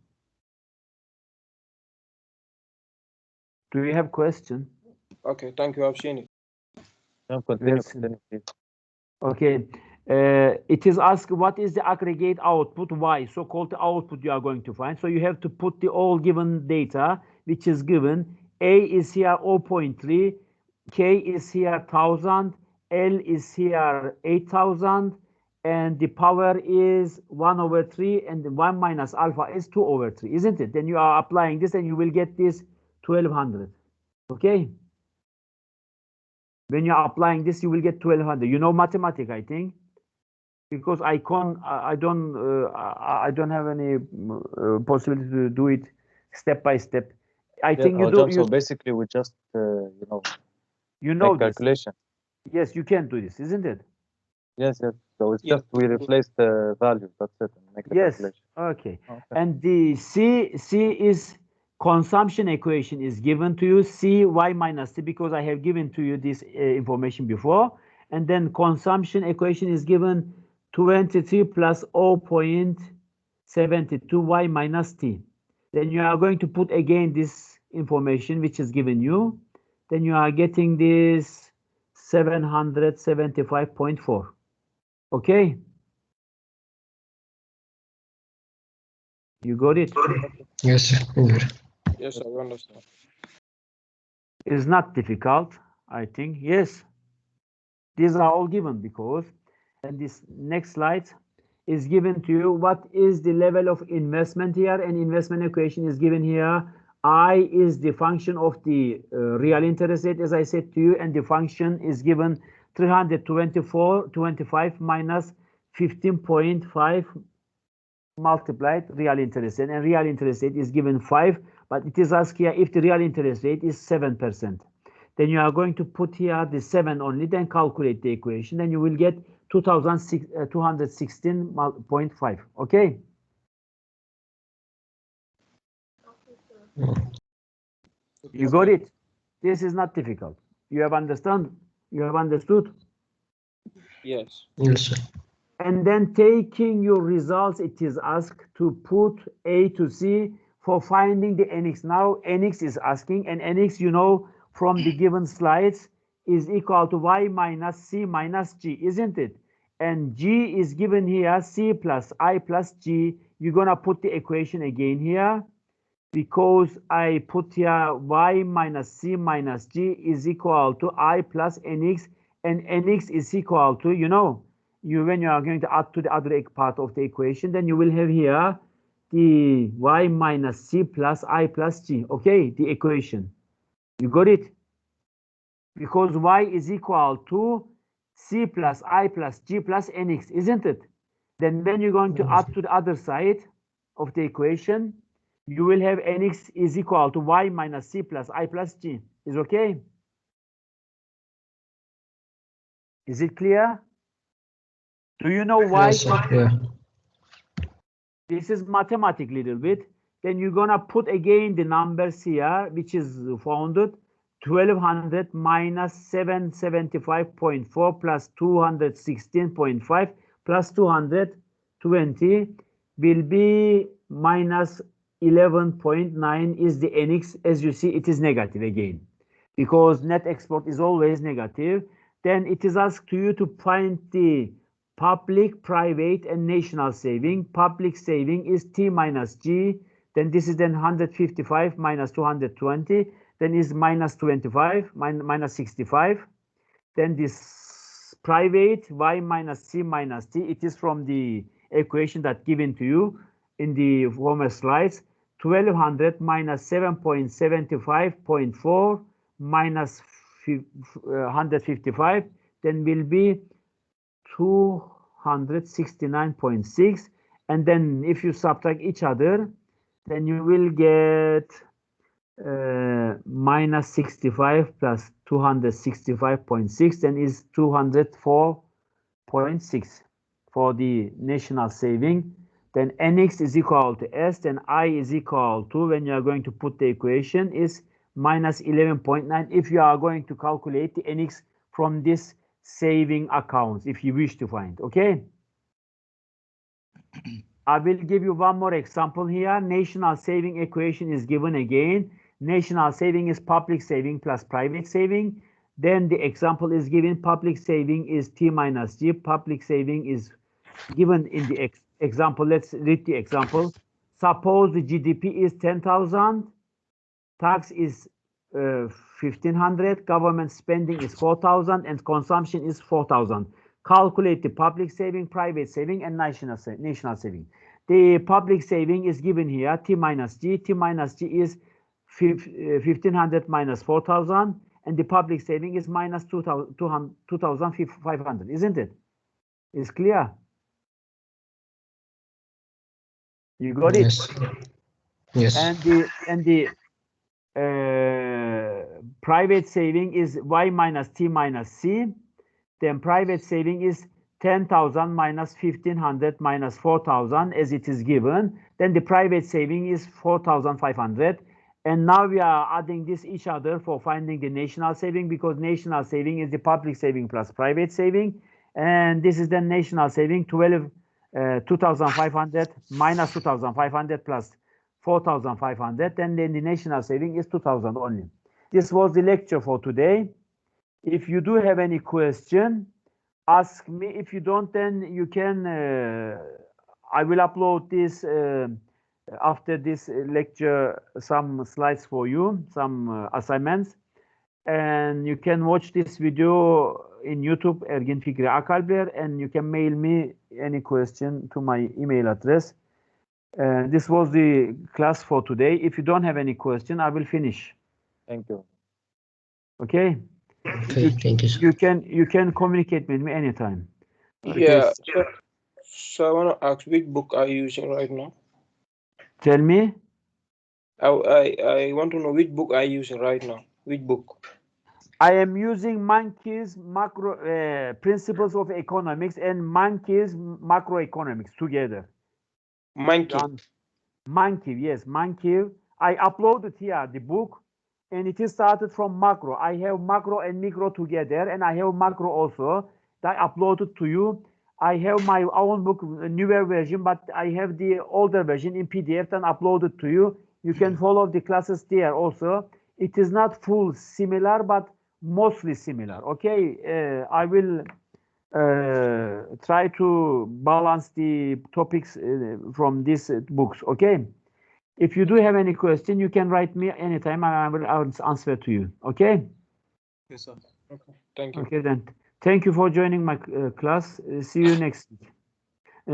Do you have question? Okay, thank you. I've seen it. No, continue, Yes. please. Okay. It is asked what is the aggregate output, Y, so-called output you are going to find. So you have to put the all given data, which is given. A is here 0.3, K is here 1000, L is here 8000, and the power is 1/3, and the 1 minus alpha is 2/3, isn't it? Then you are applying this and you will get this 1200. Okay? When you are applying this, you will get 1200. You know mathematics, I think, because I don't have any possibility to do it step by step. I think you do. John, so basically, we just You know make this. calculation. Yes, you can do this, isn't it? Yes, yes. So it's Yeah. just we replace the value. That's it. And make the Yes. calculation. Okay. Okay. And the C is consumption equation is given to you, C y minus C, because I have given to you this information before. And then consumption equation is given 23 plus 0.72 y minus T. Then you are going to put again this information which is given you. Then you are getting this 775.4. Okay? You got it? Yes, sir. Good. Yes, I understand. It's not difficult, I think. Yes. These are all given because, and this next slide is given to you what is the level of investment here, and investment equation is given here. I is the function of the real interest rate, as I said to you, and the function is given 324.25 minus 15.5 multiplied real interest rate, and real interest rate is given 5, but it is asked here if the real interest rate is 7%. Then you are going to put here the 7 only, then calculate the equation, then you will get 216.5. Okay? You got it? This is not difficult. You have understood? You have understood? Yes. Yes, sir. And then taking your results, it is asked to put A to C for finding the NX. Now NX is asking, and NX, you know, from the given slides is equal to Y minus C minus G, isn't it? And G is given here, C plus I plus G. You're gonna put the equation again here, because I put here Y minus C minus G is equal to I plus NX, and NX is equal to, you know, when you are going to add to the other part of the equation, then you will have here the Y minus C plus I plus G. Okay, the equation. You got it? Because Y is equal to C plus I plus G plus NX, isn't it? Then when you're going to add to the other side of the equation, you will have NX is equal to Y minus C plus I plus G. Is okay? Is it clear? Do you know why? Yes, sir. Yeah. This is mathematics little bit. Then you're gonna put again the numbers here, which is founded 1200 minus 775.4 plus 216.5 plus 220 will be minus 11.9 is the NX. As you see, it is negative again, because net export is always negative. Then it is asked to you to find the public, private, and national saving. Public saving is T minus G. Then this is then 155 minus 220. Then is minus 25, minus 65. Then this private, Y minus C minus T. It is from the equation that given to you in the former slides. 1200 minus 7.75.4 minus 155. Then will be 269.6, and then if you subtract each other, then you will get minus 65 plus 265.6, then is 204.6 for the national saving. Then NX is equal to S, then I is equal to, when you are going to put the equation, is minus 11.9 if you are going to calculate the NX from this saving accounts, if you wish to find. Okay? I will give you one more example here. National saving equation is given again. National saving is public saving plus private saving. Then the example is given. Public saving is T minus G. Public saving is given in the example. Let's read the example. Suppose the GDP is 10,000. Tax is 1,500. Government spending is 4,000, and consumption is 4,000. calculate the public saving, private saving, and national saving. The public saving is given here, T minus G. T minus G is 1,500 minus 4,000, and the public saving is minus 2,500, isn't it? It's clear? You got it? Yes. Yes. And the private saving is Y minus T minus C. Then private saving is 10,000 minus 1,500 minus 4,000 as it is given. Then the private saving is 4,500. And now we are adding this each other for finding the national saving, because national saving is the public saving plus private saving. And this is the national saving, 2,500 minus 2,500 plus 4,500. And then the national saving is 2,000 only. This was the lecture for today. If you do have any question, ask me. If you don't, then you can, I will upload this after this lecture, some slides for you, some assignments. And you can watch this video in YouTube, Ergin Fikri Akalber, and you can mail me any question to my email address. This was the class for today. If you don't have any question, I will finish. Thank you. Okay? Okay, thank you, sir. You can communicate with me anytime. Yeah. So I want to ask, which book are you using right now? Tell me. I want to know which book are you using right now. Which book? I am using Monkey's Principles of Economics and Monkey's Macroeconomics together. Monkey. Monkey, yes, Monkey. I uploaded here the book, and it is started from macro. I have macro and micro together, and I have macro also. I uploaded to you. I have my own book, a newer version, but I have the older version in PDF and uploaded to you. You can follow the classes there also. It is not full similar, but mostly similar. Okay, I will try to balance the topics from these books. Okay. If you do have any question, you can write me anytime, and I will answer to you. Okay. Yes, sir. Okay. Thank you. Okay then. Thank you for joining my class. See you next week.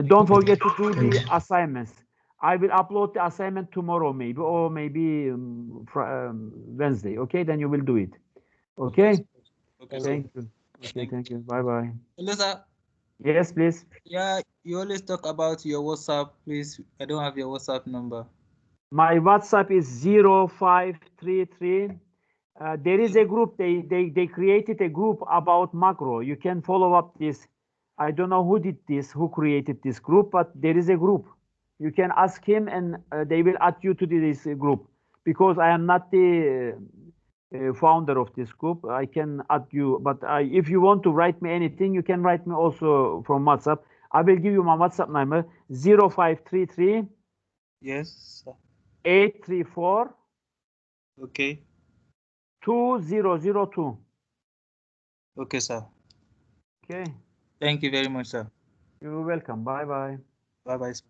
Don't forget to do the assignments. I will upload the assignment tomorrow, maybe, or maybe Wednesday. Okay, then you will do it. Okay. Okay, sir. Thank you. Okay, thank you. Bye bye. Hello, sir. Yes, please. Yeah, you always talk about your WhatsApp. Please, I don't have your WhatsApp number. My WhatsApp is 0533. There is a group. They created a group about macro. You can follow up this. I don't know who did this, who created this group, but there is a group. You can ask him, and they will add you to this group. Because I am not the founder of this group, I can add you. But if you want to write me anything, you can write me also from WhatsApp. I will give you my WhatsApp number: 0533. Yes, sir. 834. Okay. 2002. Okay, sir. Okay. Thank you very much, sir. You're welcome. Bye bye. Bye bye, sir.